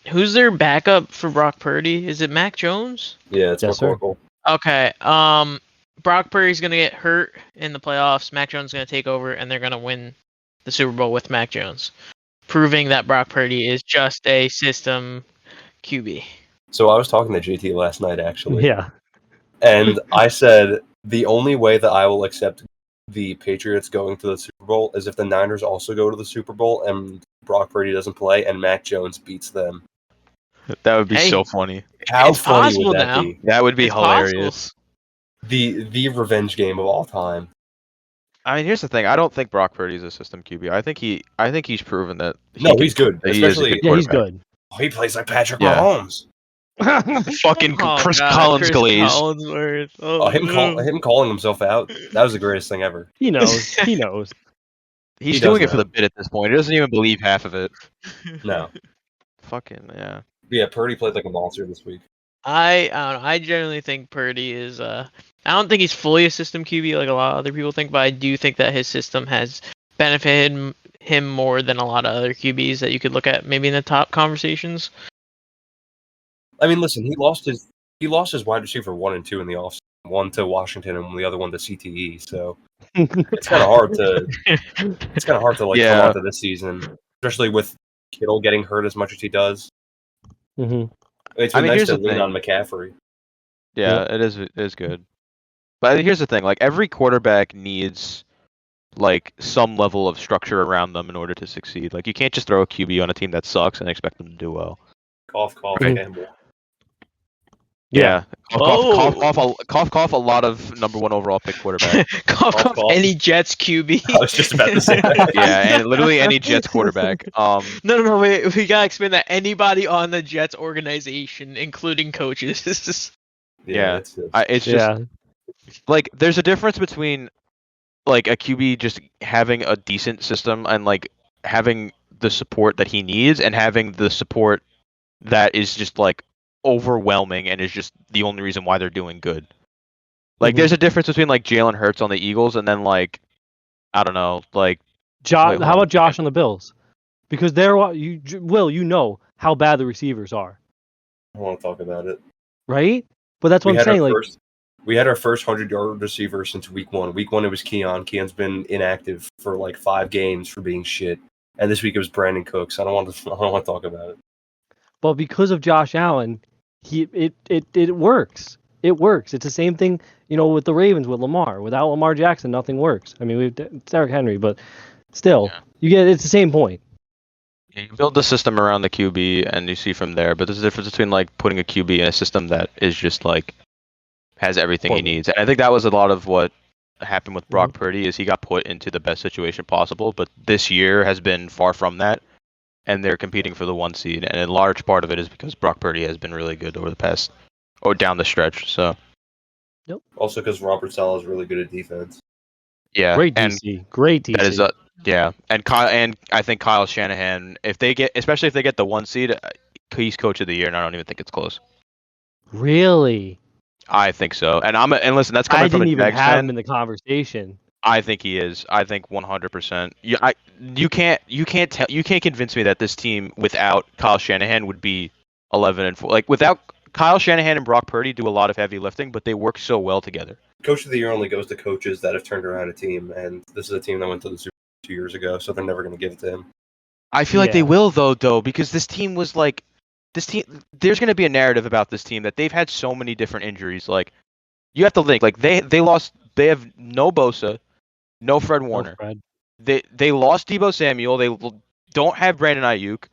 Who's their backup for Brock Purdy? Is it Mac Jones? Yeah, it's McCorkle. Okay. Brock Purdy's gonna get hurt in the playoffs. Mac Jones is gonna take over, and they're gonna win the Super Bowl with Mac Jones, proving that Brock Purdy is just a system QB. So I was talking to JT last night, actually. Yeah. And I said the only way that I will accept the Patriots going to the Super Bowl is if the Niners also go to the Super Bowl and Brock Purdy doesn't play and Mac Jones beats them. That would be so funny. How funny would that be? That would be hilarious. The revenge game of all time. I mean, here's the thing. I don't think Brock Purdy's a system QB. I think he's proven that. He's good. Especially, he's good. Oh, he plays like Patrick Mahomes. Fucking Chris Collinsworth. Him calling himself out. That was the greatest thing ever. He knows. He knows. He's doing it for the bit at this point. He doesn't even believe half of it. No. Fucking yeah. Yeah, Purdy played like a monster this week. I don't know. I generally think Purdy is. I don't think he's fully a system QB like a lot of other people think, but I do think that his system has benefited him more than a lot of other QBs that you could look at maybe in the top conversations. I mean, listen, he lost his wide receiver 1 and 2 in the offseason, one to Washington and the other one to CTE. So it's kind of hard to like come onto this season, especially with Kittle getting hurt as much as he does. Mm-hmm. It's been nice to lean on McCaffrey. Yeah, it is good. But here's the thing: like every quarterback needs like some level of structure around them in order to succeed. Like you can't just throw a QB on a team that sucks and expect them to do well. Cough, cough, Mhm. Campbell. Yeah. Oh. Cough, a lot of number 1 overall pick quarterback. Cough, any Jets QB. I was just about to say that. Yeah, and literally any Jets quarterback. No, wait, we gotta explain that anybody on the Jets organization, including coaches. Yeah. It's It's just Yeah. like there's a difference between like a QB just having a decent system and like having the support that he needs and having the support that is just like overwhelming and is just the only reason why they're doing good. Like there's a difference between like Jalen Hurts on the Eagles and then like I don't know, like How wait, hold on. about Josh on the Bills? Because you know how bad the receivers are, I don't want to talk about it. right? But that's what I'm saying. We had our first 100-yard receiver since week 1. Week 1 it was Keon. Keon's been inactive for like 5 games for being shit. And this week it was Brandon Cooks. I don't want to talk about it. But because of Josh Allen, it works. It works. It's the same thing, with the Ravens with Lamar. Without Lamar Jackson, nothing works. I mean, it's Derrick Henry, but still, it's the same point. You build the system around the QB and you see from there, but there's a difference between like putting a QB in a system that is just like has everything he needs. And I think that was a lot of what happened with Brock Purdy is he got put into the best situation possible, but this year has been far from that. And they're competing for the 1 seed, and a large part of it is because Brock Purdy has been really good over the past, or down the stretch. So, Also because Robert Saleh is really good at defense. yeah, Great DC, great DC. That is and I think Kyle Shanahan, especially if they get the 1 seed, he's coach of the year, and I don't even think it's close. Really? I think so, and listen, that's coming from a I didn't even Jags have fan. him in the conversation. I think he is. I think 100%. You can't convince me that this team without Kyle Shanahan would be 11-4. Like without Kyle Shanahan and Brock Purdy do a lot of heavy lifting, but they work so well together. Coach of the year only goes to coaches that have turned around a team, and this is a team that went to the Super Bowl 2 years ago, so they're never going to give it to him. I feel like they will though, because this team was like this team. There's going to be a narrative about this team that they've had so many different injuries. Like you have to think, like they lost. They have no Bosa. No Fred Warner. They lost Deebo Samuel. They don't have Brandon Ayuk.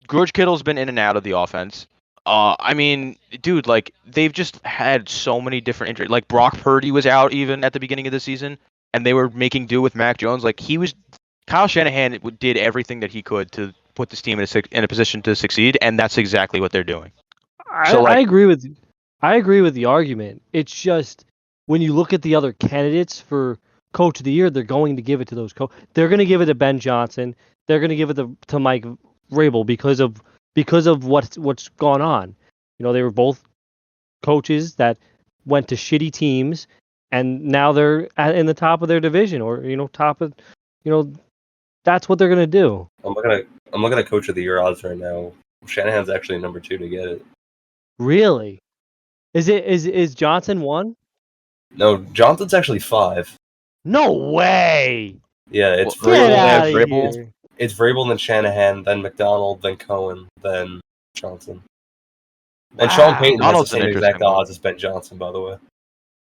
George Kittle's been in and out of the offense. I mean, dude, like they've just had so many different injuries. Like Brock Purdy was out even at the beginning of the season, and they were making do with Mac Jones. Like Kyle Shanahan did everything that he could to put this team in a position to succeed, and that's exactly what they're doing. I agree with the argument. It's just when you look at the other candidates for Coach of the Year, they're going to give it to those They're going to give it to Ben Johnson. They're going to give it to Mike Vrabel because of what's gone on. They were both coaches that went to shitty teams, and now they're in the top of their division, or top of, that's what they're going to do. I'm looking at Coach of the Year odds right now. Shanahan's actually number 2 to get it. Really? Is Johnson 1? No, Johnson's actually 5. No way. Yeah, it's Vrabel. It's Vrabel, then Shanahan, then McDonald, then Cohen, then Johnson. And Sean Payton has the same exact odds as Ben Johnson, by the way.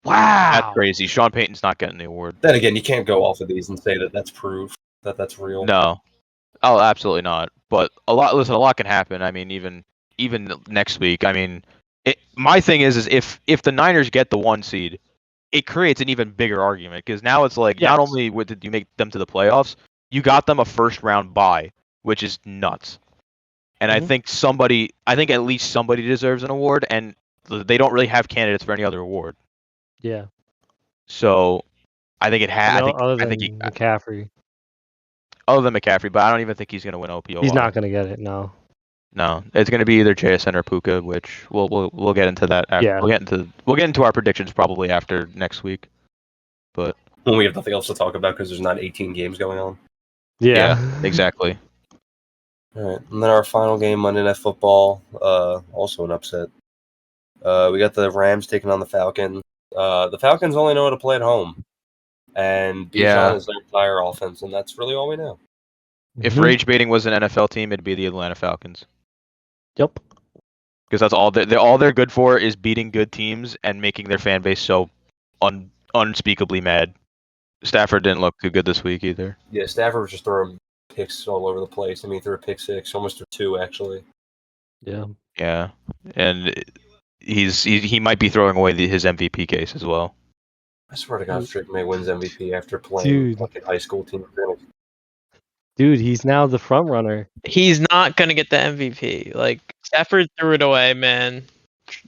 Wow, that's crazy. Sean Payton's not getting the award. Then again, you can't go off of these and say that that's proof that that's real. No, absolutely not. But a lot can happen. I mean, even next week. I mean, my thing is if the Niners get the 1 seed, it creates an even bigger argument because now it's like not only did you make them to the playoffs, you got them a first round bye, which is nuts. And I think at least somebody deserves an award, and they don't really have candidates for any other award. Yeah. So I think it has. Other than McCaffrey. Other than McCaffrey, but I don't even think he's going to win OPO. He's not going to get it. No. No, it's going to be either JSN or Puka, which we'll get into that. We'll get into our predictions probably after next week. But when we have nothing else to talk about because there's not 18 games going on. Yeah, exactly. All right, and then our final game, Monday Night Football, also an upset. We got the Rams taking on the Falcons. The Falcons only know how to play at home, and Bijan is their entire offense, and that's really all we know. If rage baiting was an NFL team, it'd be the Atlanta Falcons. Yep. Because that's all they're good for is beating good teams and making their fan base so unspeakably mad. Stafford didn't look too good this week either. Yeah, Stafford was just throwing picks all over the place. I mean, he threw a pick six, almost threw two actually. Yeah. Yeah, and he might be throwing away his MVP case as well. I swear to God, if Drake May wins MVP after playing fucking high school team. Dude, he's now the front runner. He's not gonna get the MVP. Like Stafford threw it away, man.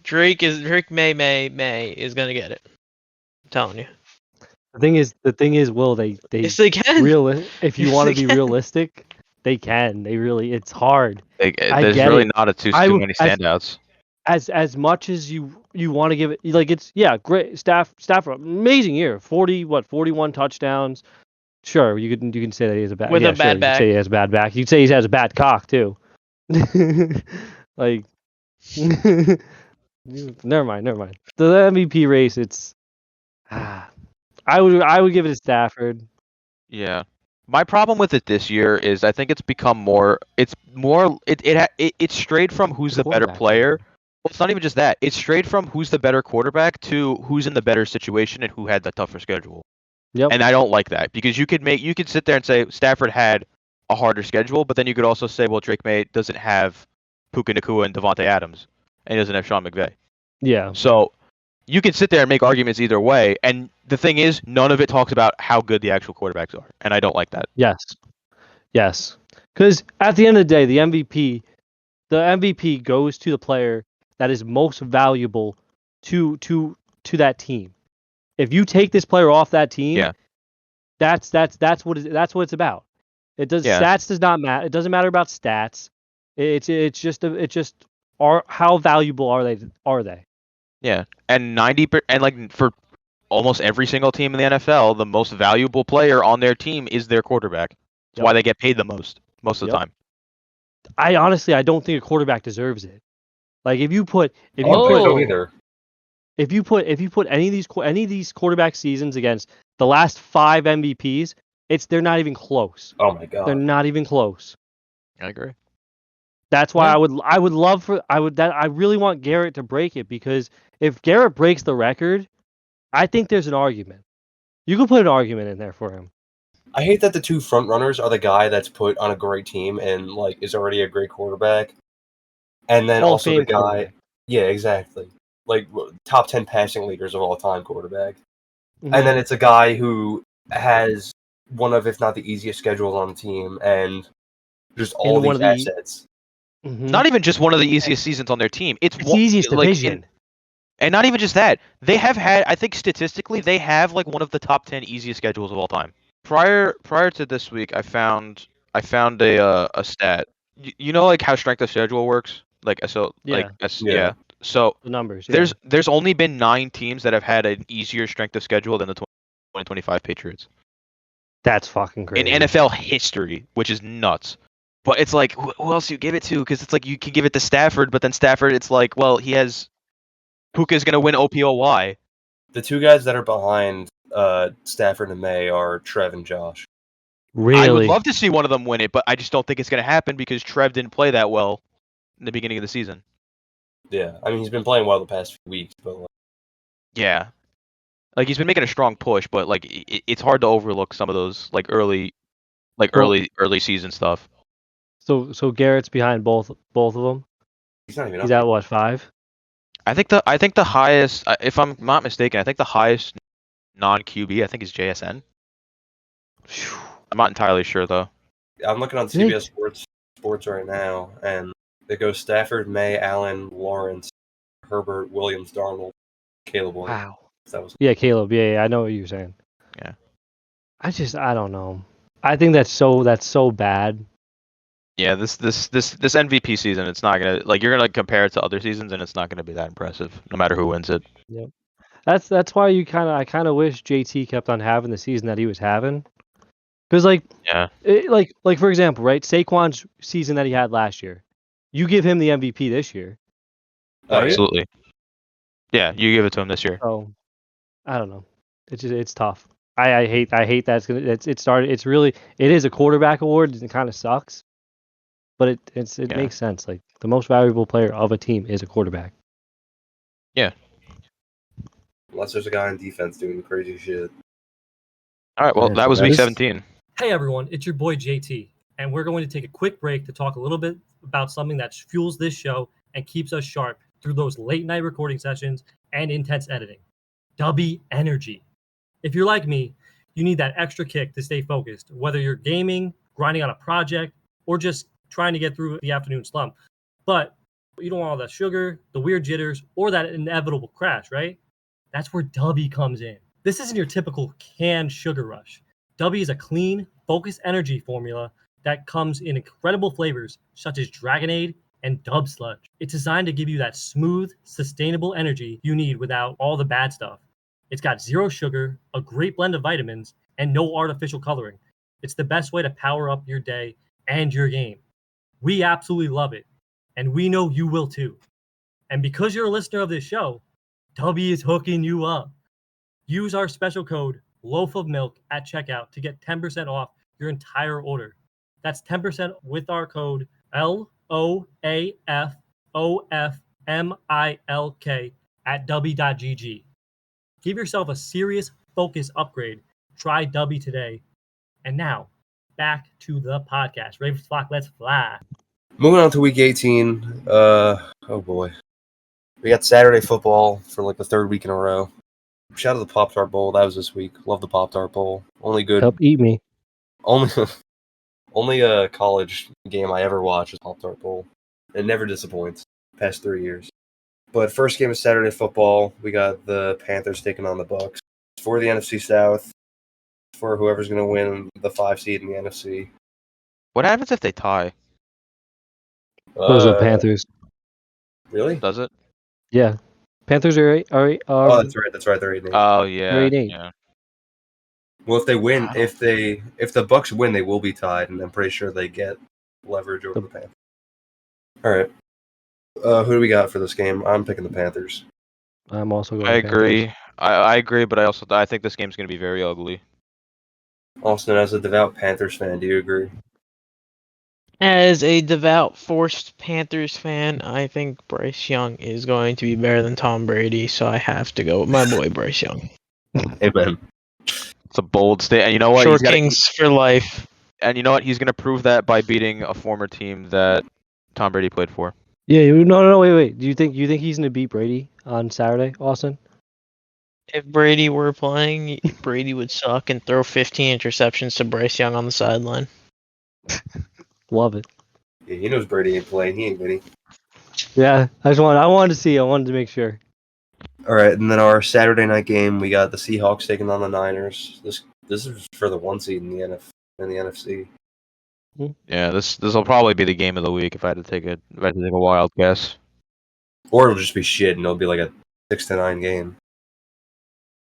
Drake May is gonna get it. I'm telling you. The thing is, Will, they Yes, they can. if you Yes, want to they be can. realistic, they can. They really, it's hard. There's really not too many standouts. As much as you want to give it, like, it's great. Stafford, amazing year. 41 touchdowns. Sure, you can say that he has a bad With a bad You back. could say he has a bad back. You could say he has a bad cock too. Like, never mind. The MVP race, it's I would give it to Stafford. Yeah. My problem with it this year is I think it's become it's strayed from who's the better player. Well, it's not even just that. It's strayed from who's the better quarterback to who's in the better situation and who had the tougher schedule. Yep. And I don't like that because you could sit there and say Stafford had a harder schedule, but then you could also say, well, Drake May doesn't have Puka Nacua and Devontae Adams, and he doesn't have Sean McVay. Yeah. So you can sit there and make arguments either way, and the thing is, none of it talks about how good the actual quarterbacks are, and I don't like that. Yes. Because at the end of the day, the MVP goes to the player that is most valuable to that team. If you take this player off that team, that's what it's about. Stats does not matter. It doesn't matter about stats. It's just how valuable are they? Yeah, and for almost every single team in the NFL, the most valuable player on their team is their quarterback. That's why they get paid the most of the time. I honestly don't think a quarterback deserves it. Like if you put any of these quarterback seasons against the last 5 MVPs, they're not even close. Oh my God. They're not even close. I agree. That's why I really want Garrett to break it, because if Garrett breaks the record, I think there's an argument. You could put an argument in there for him. I hate that the two front runners are the guy that's put on a great team and is already a great quarterback, and then also the guy. Yeah, exactly. Like top 10 passing leaders of all time quarterback, and then it's a guy who has one of, if not the easiest schedules on the team, and just all these assets. Not even just one of the easiest seasons on their team. It's the easiest division. And not even just that. They have had, I think statistically, they have one of the top 10 easiest schedules of all time. Prior to this week, I found a stat. You know how strength of schedule works? So the numbers. There's only been 9 teams that have had an easier strength of schedule than the 2025 Patriots. That's fucking crazy. In NFL history, which is nuts. But it's like, who else do you give it to? Because it's like you can give it to Stafford, but then Stafford, it's like, well, he has Puka's going to win OPOY. The two guys that are behind Stafford and May are Trev and Josh. Really? I would love to see one of them win it, but I just don't think it's going to happen because Trev didn't play that well in the beginning of the season. Yeah, I mean, he's been playing well the past few weeks, but yeah, he's been making a strong push, but it's hard to overlook some of those early season stuff. So Garrett's behind both of them. He's not even. He's at what, 5? I think the highest, if I'm not mistaken, I think the highest non-QB I think is JSN. I'm not entirely sure though. I'm looking on CBS Sports right now, and it goes Stafford, May, Allen, Lawrence, Herbert, Williams, Darnold, Caleb Williams. Wow. Caleb. Yeah, I know what you're saying. Yeah. I don't know. I think that's so bad. Yeah, this MVP season, it's not gonna you're gonna compare it to other seasons, and it's not gonna be that impressive, no matter who wins it. Yep. That's why I kind of wish JT kept on having the season that he was having, because for example, right, Saquon's season that he had last year, you give him the MVP this year. Right? Absolutely. Yeah, you give it to him this year. Oh, I don't know. It's tough. I hate that it is a quarterback award, and it kind of sucks. But it makes sense. Like, the most valuable player of a team is a quarterback. Yeah. Unless there's a guy on defense doing crazy shit. All right, well, that was week 17. Hey everyone, it's your boy JT, and we're going to take a quick break to talk a little bit about something that fuels this show and keeps us sharp through those late night recording sessions and intense editing. Dubby Energy. If you're like me, you need that extra kick to stay focused, whether you're gaming, grinding on a project, or just trying to get through the afternoon slump. But you don't want all that sugar, the weird jitters, or that inevitable crash, right? That's where Dubby comes in. This isn't your typical canned sugar rush. Dubby is a clean, focused energy formula that comes in incredible flavors such as Dragonade and Dub Sludge. It's designed to give you that smooth, sustainable energy you need without all the bad stuff. It's got zero sugar, a great blend of vitamins, and no artificial coloring. It's the best way to power up your day and your game. We absolutely love it, and we know you will too. And because you're a listener of this show, Dubby is hooking you up. Use our special code Loaf of Milk at checkout to get 10% off your entire order. That's 10% with our code LOAFOFMILK at Dubby.gg. Give yourself a serious focus upgrade. Try Dubby today. And now, back to the podcast. Ravens flock, let's fly. Moving on to week 18. Oh boy. We got Saturday football for like the third week in a row. Shout out to the Pop-Tart Bowl. That was this week. Love the Pop-Tart Bowl. Only good. Help eat me. Only a college game I ever watched is Pop-Tart Bowl. It never disappoints. Past 3 years. But first game of Saturday football, we got the Panthers taking on the Bucs for the NFC South. For whoever's going to win the 5 seed in the NFC. What happens if they tie? Those are Panthers. Really? Does it? Yeah. Panthers are oh, that's right. They're 8-8. Oh yeah. They're 8-8. Yeah. Well, if they win, if the Bucs win, they will be tied, and I'm pretty sure they get leverage over the Panthers. All right. Who do we got for this game? I'm picking the Panthers. I'm also going. I agree. I agree, but I think this game's going to be very ugly. Austin, as a devout Panthers fan, do you agree? As a devout forced Panthers fan, I think Bryce Young is going to be better than Tom Brady, so I have to go with my boy Bryce Young. Amen. It's a bold statement. And you know what? Short Kings for life. And you know what? He's going to prove that by beating a former team that Tom Brady played for. Yeah, no, wait. Do you think he's going to beat Brady on Saturday, Austin? If Brady were playing, Brady would suck and throw 15 interceptions to Bryce Young on the sideline. Love it. Yeah, he knows Brady ain't playing. He ain't Vinny. Yeah, I wanted to see. I wanted to make sure. All right, and then our Saturday night game, we got the Seahawks taking on the Niners. This is for the 1 seed in the NFC. Yeah, this will probably be the game of the week if I had to take a wild guess. Or it'll just be shit, and it'll be like a 6-9 game.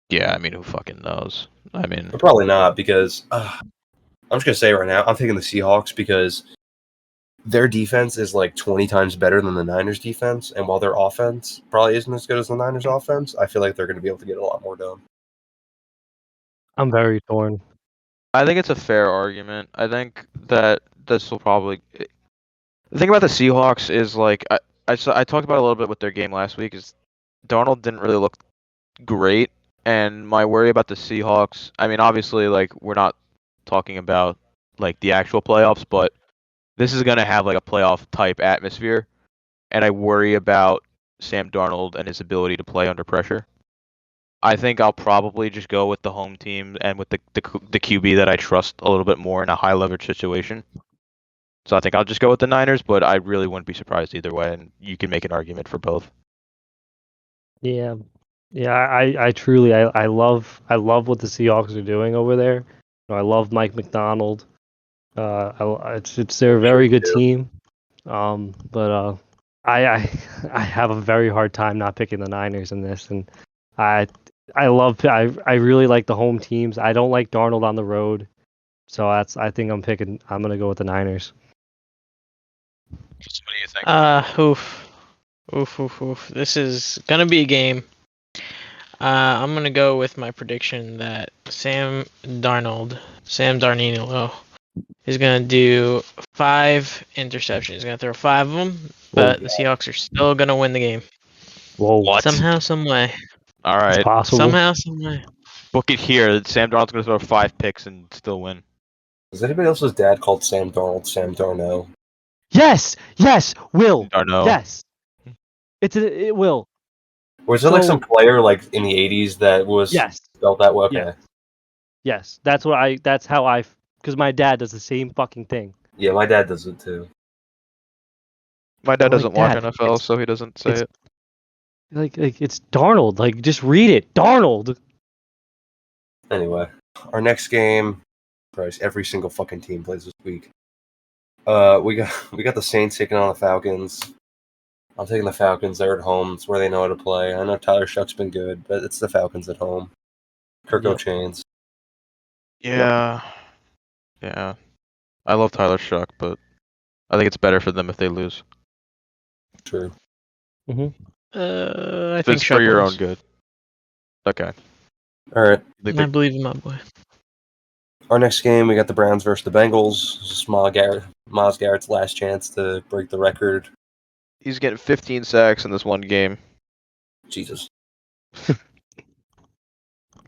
Yeah, I mean, who fucking knows? I mean, but probably not, because I'm just gonna say right now, I'm taking the Seahawks because their defense is like 20 times better than the Niners' defense, and while their offense probably isn't as good as the Niners' offense, I feel like they're going to be able to get a lot more done. I'm very torn. I think it's a fair argument. I think that this will probably. The thing about the Seahawks is like I talked about a little bit with their game last week. Is Darnold didn't really look great, and my worry about the Seahawks. I mean, obviously, like we're not talking about like the actual playoffs, but this is going to have like a playoff type atmosphere, and I worry about Sam Darnold and his ability to play under pressure. I think I'll probably just go with the home team and with the QB that I trust a little bit more in a high leverage situation. So I think I'll just go with the Niners, but I really wouldn't be surprised either way, and you can make an argument for both. Yeah. I truly love what the Seahawks are doing over there. I love Mike McDonald. They're a very good team, but I have a very hard time not picking the Niners in this, and I really like the home teams. I don't like Darnold on the road, so I think I'm gonna go with the Niners. What do you think? Oof. This is gonna be a game. I'm gonna go with my prediction that Sam Darnino, is going to do 5 interceptions. He's going to throw 5 of them, but the Seahawks are still going to win the game. Whoa. Somehow, some way. All right. It's possible. Somehow, some way. book it here. Sam Darnold's going to throw 5 picks and still win. Is anybody else's dad called Sam Darnold Sam Darno? Yes, Will. Darno. Yes, it will. Was there like some player like in the 80s that was spelled that way? Okay. Yes, that's how I. Because my dad does the same fucking thing. Yeah, my dad does it too. My dad doesn't watch NFL, so he doesn't say it. Like it's Darnold. Like just read it, Darnold. Anyway, our next game, Christ, every single fucking team plays this week. We got the Saints taking on the Falcons. I'm taking the Falcons. They're at home. It's where they know how to play. I know Tyler Shuck's been good, but it's the Falcons at home. Kirk O'Chains. Yeah. Yeah. I love Tyler Shuck, but I think it's better for them if they lose. True. Mm-hmm. I think it's for your own good. Okay. All right. I believe in my boy. Our next game, we got the Browns versus the Bengals. This is Myles Garrett's last chance to break the record. He's getting 15 sacks in this one game. Jesus.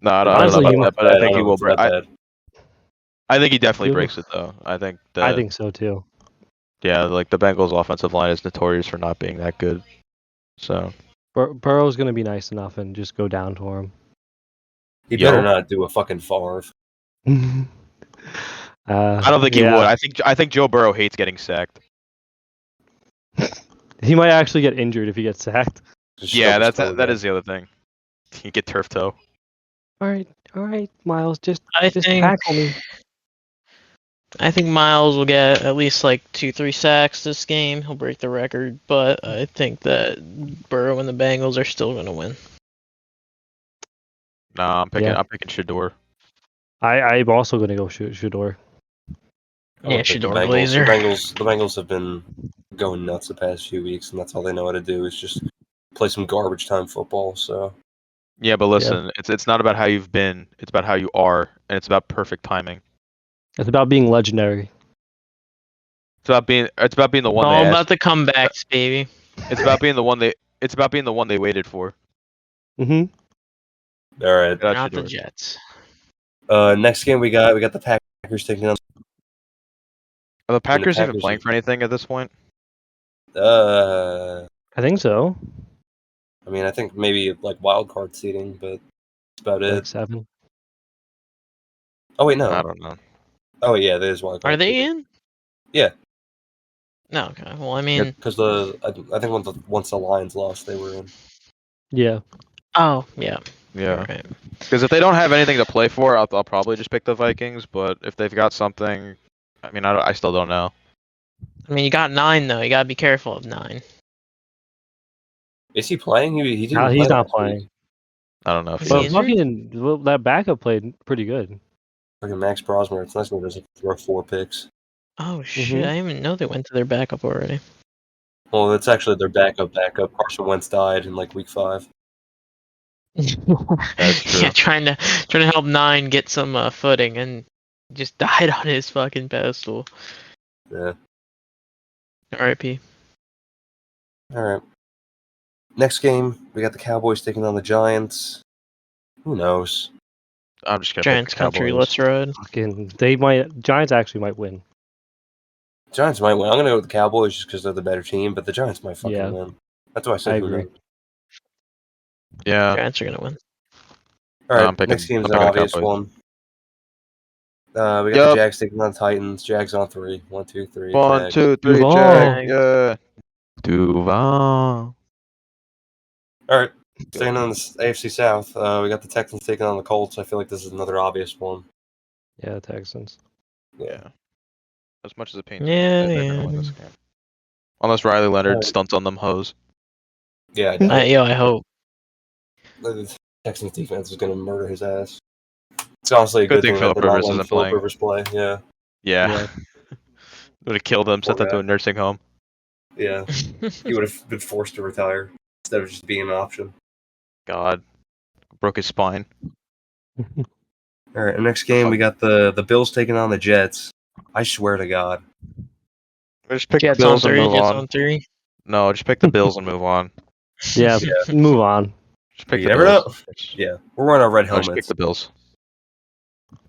No, I don't know about that, but I think he will break. I think he definitely breaks it, though. I think so too. Yeah, like the Bengals' offensive line is notorious for not being that good. So Burrow's gonna be nice enough and just go down to him. He better not do a fucking Favre. I don't think he would. I think Joe Burrow hates getting sacked. He might actually get injured if he gets sacked. Yeah, that is the other thing. He get turf toe. All right, Miles, just think, tackle me. I think Miles will get at least like 2-3 sacks this game. He'll break the record, but I think that Burrow and the Bengals are still going to win. Nah, I'm picking Shador. I'm also going to go Shador. Yeah, Shador Blazer. The Bengals have been going nuts the past few weeks, and that's all they know how to do is just play some garbage time football. So. Yeah, but listen, it's not about how you've been. It's about how you are, and it's about perfect timing. It's about being legendary. It's about being the one. All about the comebacks, baby. It's about being the one they waited for. Mhm. All right. Not the Jets. Next game we got the Packers taking on. Are the Packers even playing for anything at this point? I think so. I mean, I think maybe like wild card seeding, but that's about it. 7. Oh wait, no. I don't know. Oh yeah, there's wild card. Are they seeding. in? Yeah. No, okay. Well, I mean, because I think once the Lions lost, they were in. Yeah. Oh yeah. Yeah. Right. Because if they don't have anything to play for, I'll probably just pick the Vikings. But if they've got something, I mean, I still don't know. I mean, you got 9 though. You gotta be careful of 9. Is he playing? He didn't. No, he's not playing. Week. I don't know. If but fucking that backup played pretty good. Fucking Max Brosmer. It's nice when he doesn't throw 4 picks. Oh shit! I didn't even know they went to their backup already. Well, it's actually their backup. Carson Wentz died in like week 5. That's true. Yeah, trying to help 9 get some footing and just died on his fucking pedestal. Yeah. R.I.P. All right. Next game, we got the Cowboys taking on the Giants. Who knows? I'm just gonna Giants pick country. Cowboys. Let's ride. Fucking, Giants actually might win. Giants might win. I'm gonna go with the Cowboys just because they're the better team, but the Giants might fucking win. That's why I said I who agree. knows. Yeah. Giants are gonna win. All right. Next game's an obvious one. We got the Jags taking on the Titans. Jags on 3. 1, 2, 3. 1, 2, 3. Duval. Jags. Yeah. Duval. All right. Staying on the AFC South, we got the Texans taking on the Colts. I feel like this is another obvious one. Yeah, Texans. Yeah. As much as it pains Yeah, me, they're gonna win this game. Unless Riley Leonard stunts on them hoes. Yeah, I hope. The Texans defense is going to murder his ass. It's honestly a good thing Philip Rivers isn't playing. Rivers play. Yeah. Would have killed him, sent him to a nursing home. Yeah. He would have been forced to retire instead of just being an option. God. Broke his spine. All right, next game we got the Bills taking on the Jets. I swear to God. Just pick Jets the Bills on 3. and move Jets on. on 3. No, just pick the Bills and move on. Yeah, move on. Just pick you the never Bills. know. Yeah, we're wearing our red No, just helmets. pick the Bills.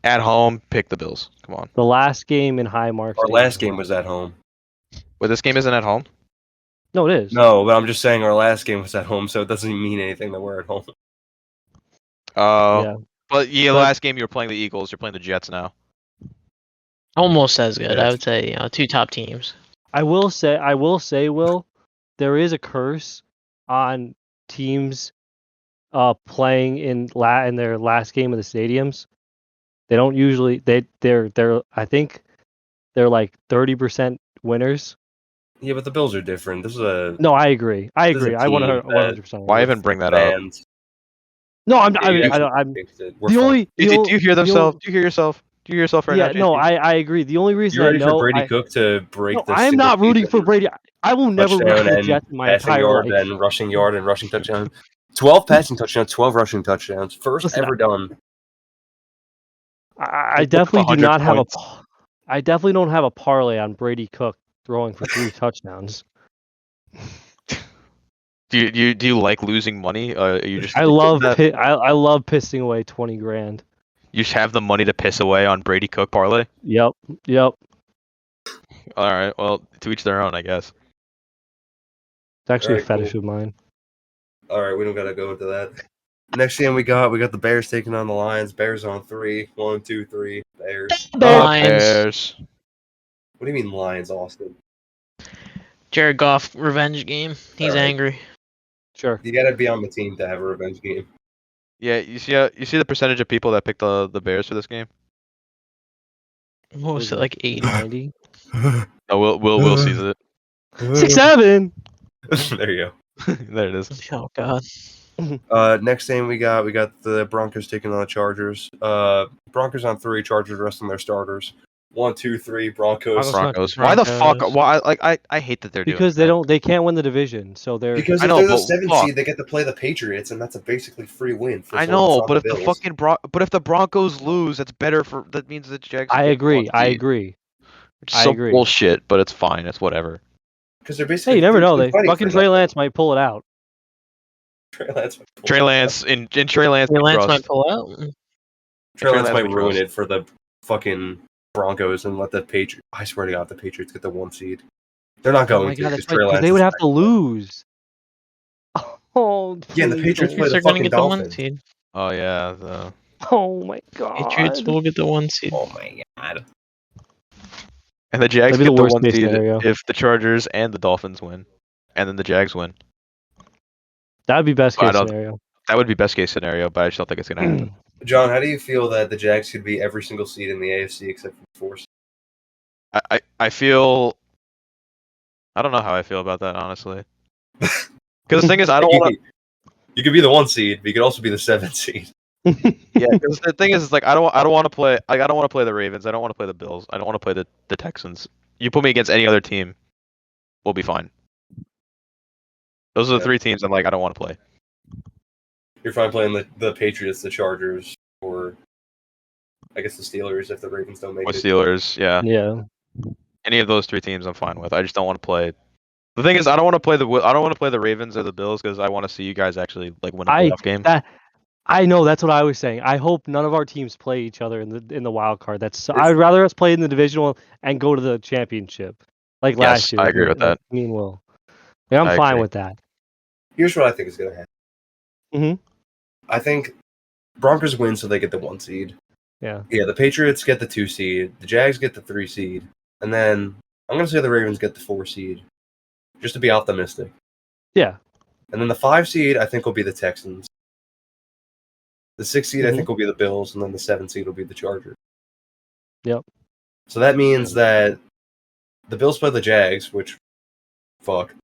At home, pick the Bills. Come on. The last game in Highmark. Our last game was at home. Wait, this game isn't at home? No, it is. No, but I'm just saying our last game was at home, so it doesn't mean anything that we're at home. Oh. Yeah. But last game you were playing the Eagles. You're playing the Jets now. Almost as good, I Yes. would say. Two top teams. I will say, Will, there is a curse on teams playing in their last game of the stadiums. They don't usually they're I think they're like 30% winners. Yeah, but the Bills are different. This is a No, I agree. I This is a agree. I team 100%. Why even bring that up? fans. No, I'm Fixed it. We're the fine. only Do you hear yourself? Do you hear yourself? Do you hear yourself right now? Yeah, no, JT? I agree. The only reason You ready I know for Brady Cook to break no, the I am not rooting for single-season Brady. I will never root touchdown for the and Jets in my passing entire yard life. and rushing touchdown. 12 passing touchdowns, 12 rushing touchdowns. First Listen, ever done. I definitely do 100 not have points. I definitely don't have a parlay on Brady Cook throwing for 3 touchdowns. Do you like losing money? You just I love that, I love pissing away 20 grand. you just have the money to piss away on Brady Cook parlay. Yep. All right, well, to each their own, I guess. It's actually Alright, a fetish cool. of mine. All right, we don't got to go into that. Next game we got the Bears taking on the Lions. Bears on 3. 1, 2, 3. Bears. Lions. Bears. What do you mean Lions, Austin? Jared Goff revenge game. He's Alright. angry. Sure. You got to be on the team to have a revenge game. Yeah, you see the percentage of people that picked the Bears for this game? What was it, like 80? 90. Oh, Will sees it. 6-7. There you There it is. Oh, God. go. Next game we got the Broncos taking on the Chargers. Broncos on 3. Chargers resting their starters. 1, 2, 3. Broncos. Broncos. Why the fuck? Broncos. Why? I hate that they're Because doing they can't win the division, so they're Because I if know, they're the but 7th fuck. seed, they get to play the Patriots, and that's a basically free win. For I someone that's know, on but if the Bills. fucking but if the Broncos lose, that's better for. That means the Jags. I get agree. one I seed, agree. Which is I so agree. bullshit, but it's fine. It's whatever. Because they're basically Hey, you never they're know. still They fighting fucking for Trey nothing. Lance might pull it out. Trey Lance. Trey Lance in Trey Lance. Trey we Lance trust. might pull out. Trey Lance Lance might we ruin trust. it for the fucking Broncos and let the Patriots. I swear to God, the Patriots get the 1 seed. They're not Oh going my to god, because that's right. Trey 'cause Lance. they would is have to lose. Oh, Yeah, and the please Patriots don't. play the Patriots are going to fucking get the 1 Dolphins. seed. Oh yeah. Oh my god. Patriots will get the 1 seed. Oh my God. And the Jags That'd be the get the worst 1 case seed scenario. if the Chargers and the Dolphins win, and then the Jags win. That'd be best I case don't- scenario. That would be best case scenario, but I just don't think it's gonna happen. John, how do you feel that the Jags could be every single seed in the AFC except for the 4 seed? I feel. I don't know how I feel about that, honestly. Because the thing is, I don't want to. You could be the 1 seed, but you could also be the 7th seed. Yeah, because the thing is, like, I don't want to play. Like, I don't want to play the Ravens. I don't want to play the Bills. I don't want to play the Texans. You put me against any other team, we'll be fine. Those are the Yeah. 3 teams I'm like, I don't want to play. You're fine playing the Patriots, the Chargers, or I guess the Steelers if the Ravens don't make Or it. Steelers, yeah. Yeah. Any of those 3 teams, I'm fine with. I just don't want to play. The thing is, I don't want to play the Ravens or the Bills because I want to see you guys actually like win a playoff game. I know that's what I was saying. I hope none of our teams play each other in the wild card. I'd rather us play in the divisional and go to the championship, like last year. I agree with that. Me and Will. Like, I'm I fine agree. with that. Here's what I think is going to happen. Mhm. I think Broncos win, so they get the 1 seed. Yeah. Yeah, the Patriots get the 2 seed. The Jags get the 3 seed. And then I'm going to say the Ravens get the 4 seed, just to be optimistic. Yeah. And then the 5 seed, I think, will be the Texans. The 6 seed, I Mhm. think, will be the Bills. And then the 7 seed will be the Chargers. Yep. So that means that the Bills play the Jags, which, fuck.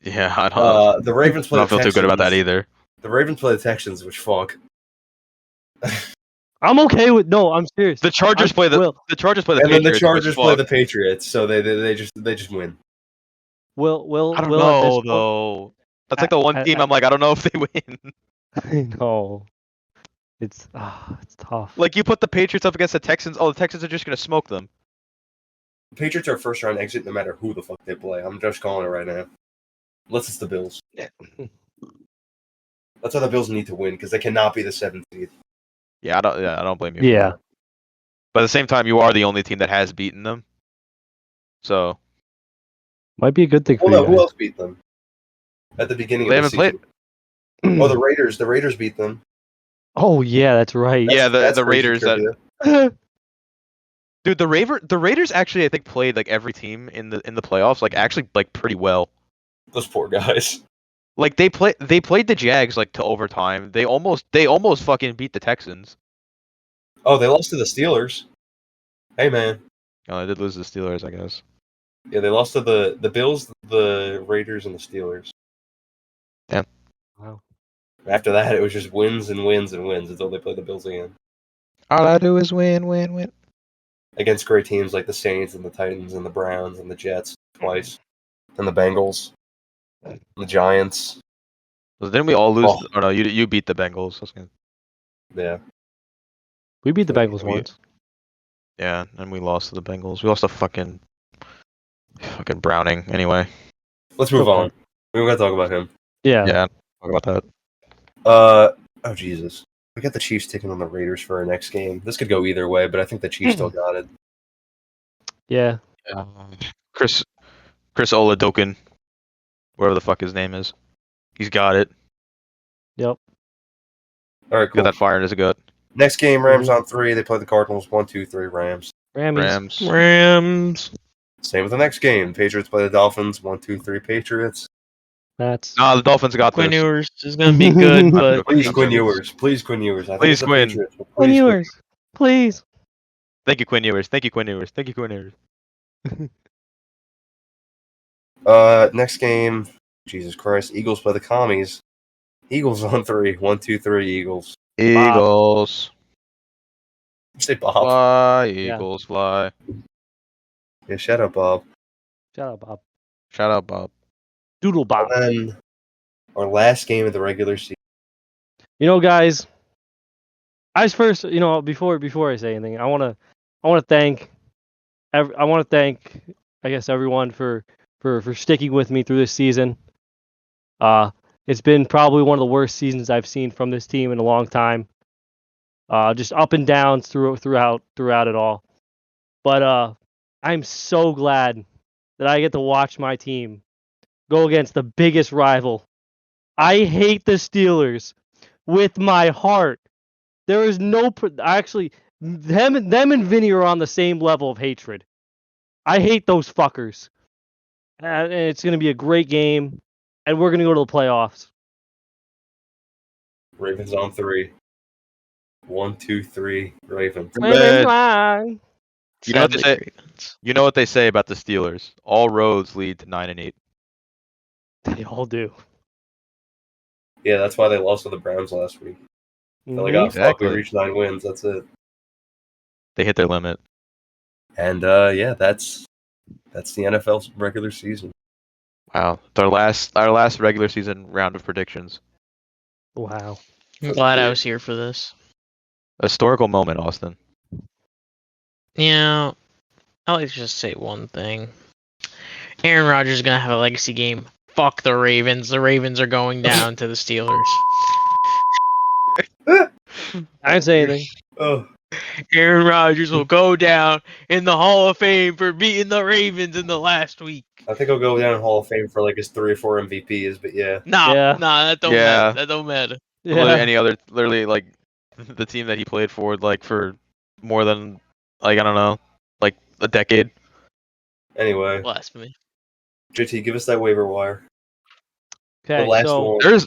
Yeah, I don't. The Ravens I play don't the feel too good about that Texans. either. The Ravens play the Texans, which, fuck. I'm okay with no. I'm serious. The Chargers play the Will. Chargers play the And then Patriots. the Chargers which play fuck. the Patriots, so they just win. Will. I don't Will at this know point- though. That's like the one team I'm like, I don't know if they win. I know. It's tough. Like you put the Patriots up against the Texans. Oh, the Texans are just gonna smoke them. The Patriots are first round exit no matter who the fuck they play. I'm just calling it right now. Unless it's the Bills. That's why the Bills need to win, because they cannot be the 7th seed. Yeah, I don't blame you. Yeah. But at the same time, you are the only team that has beaten them. So might be a good thing for Well, you no, who guys. else beat them at the beginning they of the haven't season? Oh, the Raiders. The Raiders beat them. Oh yeah, that's right. Yeah, That's the crazy Raiders trivia. Dude, the Raiders actually I think played like every team in the playoffs like actually like pretty well. Those poor guys. Like they played the Jags like to overtime. They almost fucking beat the Texans. Oh, they lost to the Steelers. Hey, man. Oh, they did lose to the Steelers, I guess. Yeah, they lost to the Bills, the Raiders, and the Steelers. Yeah. Wow. After that, it was just wins and wins and wins until they played the Bills again. All I do is win, win, win. Against great teams like the Saints and the Titans and the Browns and the Jets twice. And the Bengals. And the Giants. Well, didn't we all lose? Oh. Oh no, you beat the Bengals. Yeah. We beat the Bengals We- once. Yeah, and we lost to the Bengals. We lost to fucking Browning. Anyway. Let's move Okay. on. We don't got to talk about him. Yeah. Yeah. Talk about that. Oh, Jesus. We got the Chiefs taking on the Raiders for our next game. This could go either way, but I think the Chiefs still got it. Yeah. Chris Oladokin, whatever the fuck his name is, he's got it. Yep. All right, Got cool. that fire in his gut. Next game, Rams on 3. They play the Cardinals. 1-2-3 Rams. Rammies. Rams. Same with the next game. Patriots play the Dolphins. 1-2-3 Patriots. That's Nah, the Dolphins got Quinn this. Ewers is gonna be good, but Please, Quinn Ewers. Please, Quinn Ewers. I think Please, it's the Quinn. Patriots, but Quinn please, Ewers. Please. Thank you, Quinn Ewers. Thank you, Quinn Ewers. Thank you, Quinn Ewers. Next game. Jesus Christ. Eagles play the Commies. Eagles on 3. 1-2-3 Eagles. Eagles. Say Bob. Fly, Yeah. Eagles, fly. Yeah, shut up, Bob. Shut up, Bob. Shout out, Bob. Doodle Bob. And then our last game of the regular season. You know, guys, I just first, before I say anything, I want to thank I guess everyone for sticking with me through this season. It's been probably one of the worst seasons I've seen from this team in a long time. Just up and downs throughout it all. But I'm so glad that I get to watch my team go against the biggest rival. I hate the Steelers with my heart. There is actually them and Vinny are on the same level of hatred. I hate those fuckers. And it's going to be a great game, and we're going to go to the playoffs. Ravens on 3. 1-2-3 Ravens. Ravens fly. You know what they sadly, say? Ravens. You know what they say about the Steelers? All roads lead to 9-8. They all do. Yeah, that's why they lost to the Browns last week. They're like, Mhm. oh, fuck, Exactly. we reached 9 wins. That's it. They hit their limit. And, yeah, that's the NFL's regular season. Wow. It's our last regular season round of predictions. Wow. I'm glad I was here for this. Historical moment, Austin. Yeah, I'll just say one thing. Aaron Rodgers is gonna have a legacy game. Fuck the Ravens. The Ravens are going down to the Steelers. I didn't say anything. Oh, Aaron Rodgers will go down in the Hall of Fame for beating the Ravens in the last week. I think he'll go down in Hall of Fame for like his 3 or 4 MVPs, but yeah. Nah, Yeah. that don't Yeah. matter. That don't matter. Literally Yeah. any other, literally like the team that he played for, like for more than like I don't know, like a decade. Anyway, Blasphemy. JT, give us that waiver wire. Okay, The last so one.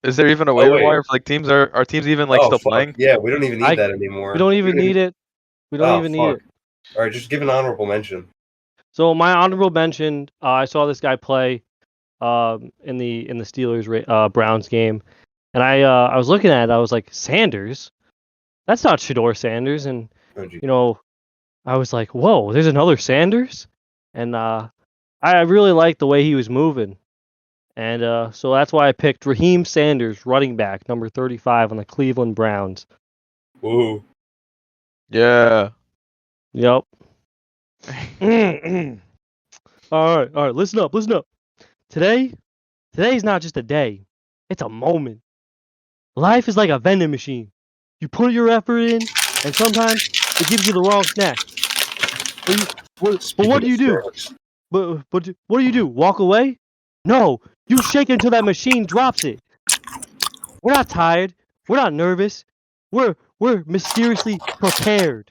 Is there even a waiver wait. wire for like teams? Are teams even like Oh, still fuck. playing? Yeah, we don't even need I- that anymore. we don't even need it. We don't even need it. All right, just give an honorable mention. So my honorable mention, I saw this guy play in the Steelers Browns game, and I was looking at it. I was like, Sanders, that's not Shador Sanders, and Oh, gee. I was like, whoa, there's another Sanders, and I really liked the way he was moving, and so that's why I picked Raheem Sanders, running back, number 35 on the Cleveland Browns. Woo. Yeah. Yep. All right. Listen up. Today's not just a day; it's a moment. Life is like a vending machine. You put your effort in, and sometimes It gives you the wrong snack. But what do you do? But what do you do? Walk away? No, you shake it until that machine drops it. We're not tired. We're not nervous. We're mysteriously prepared.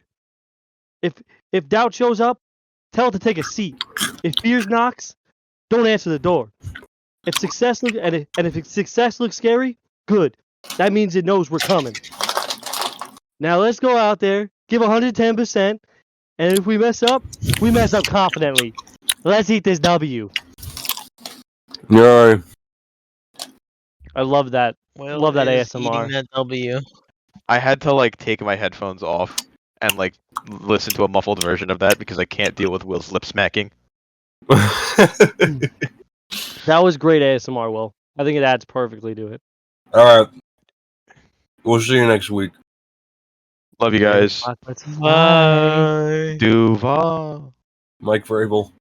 If doubt shows up, tell it to take a seat. If fear knocks, don't answer the door. If success looks scary, good. That means it knows we're coming. Now let's go out there, give 110%, and if we mess up confidently. Let's eat this W. No. I love that. Will Love that is ASMR. Eating that W. I had to like take my headphones off and like listen to a muffled version of that because I can't deal with Will's lip smacking. That was great ASMR, Will. I think it adds perfectly to it. All right. We'll see you next week. Love you guys. Bye. Duval. Mike Vrabel.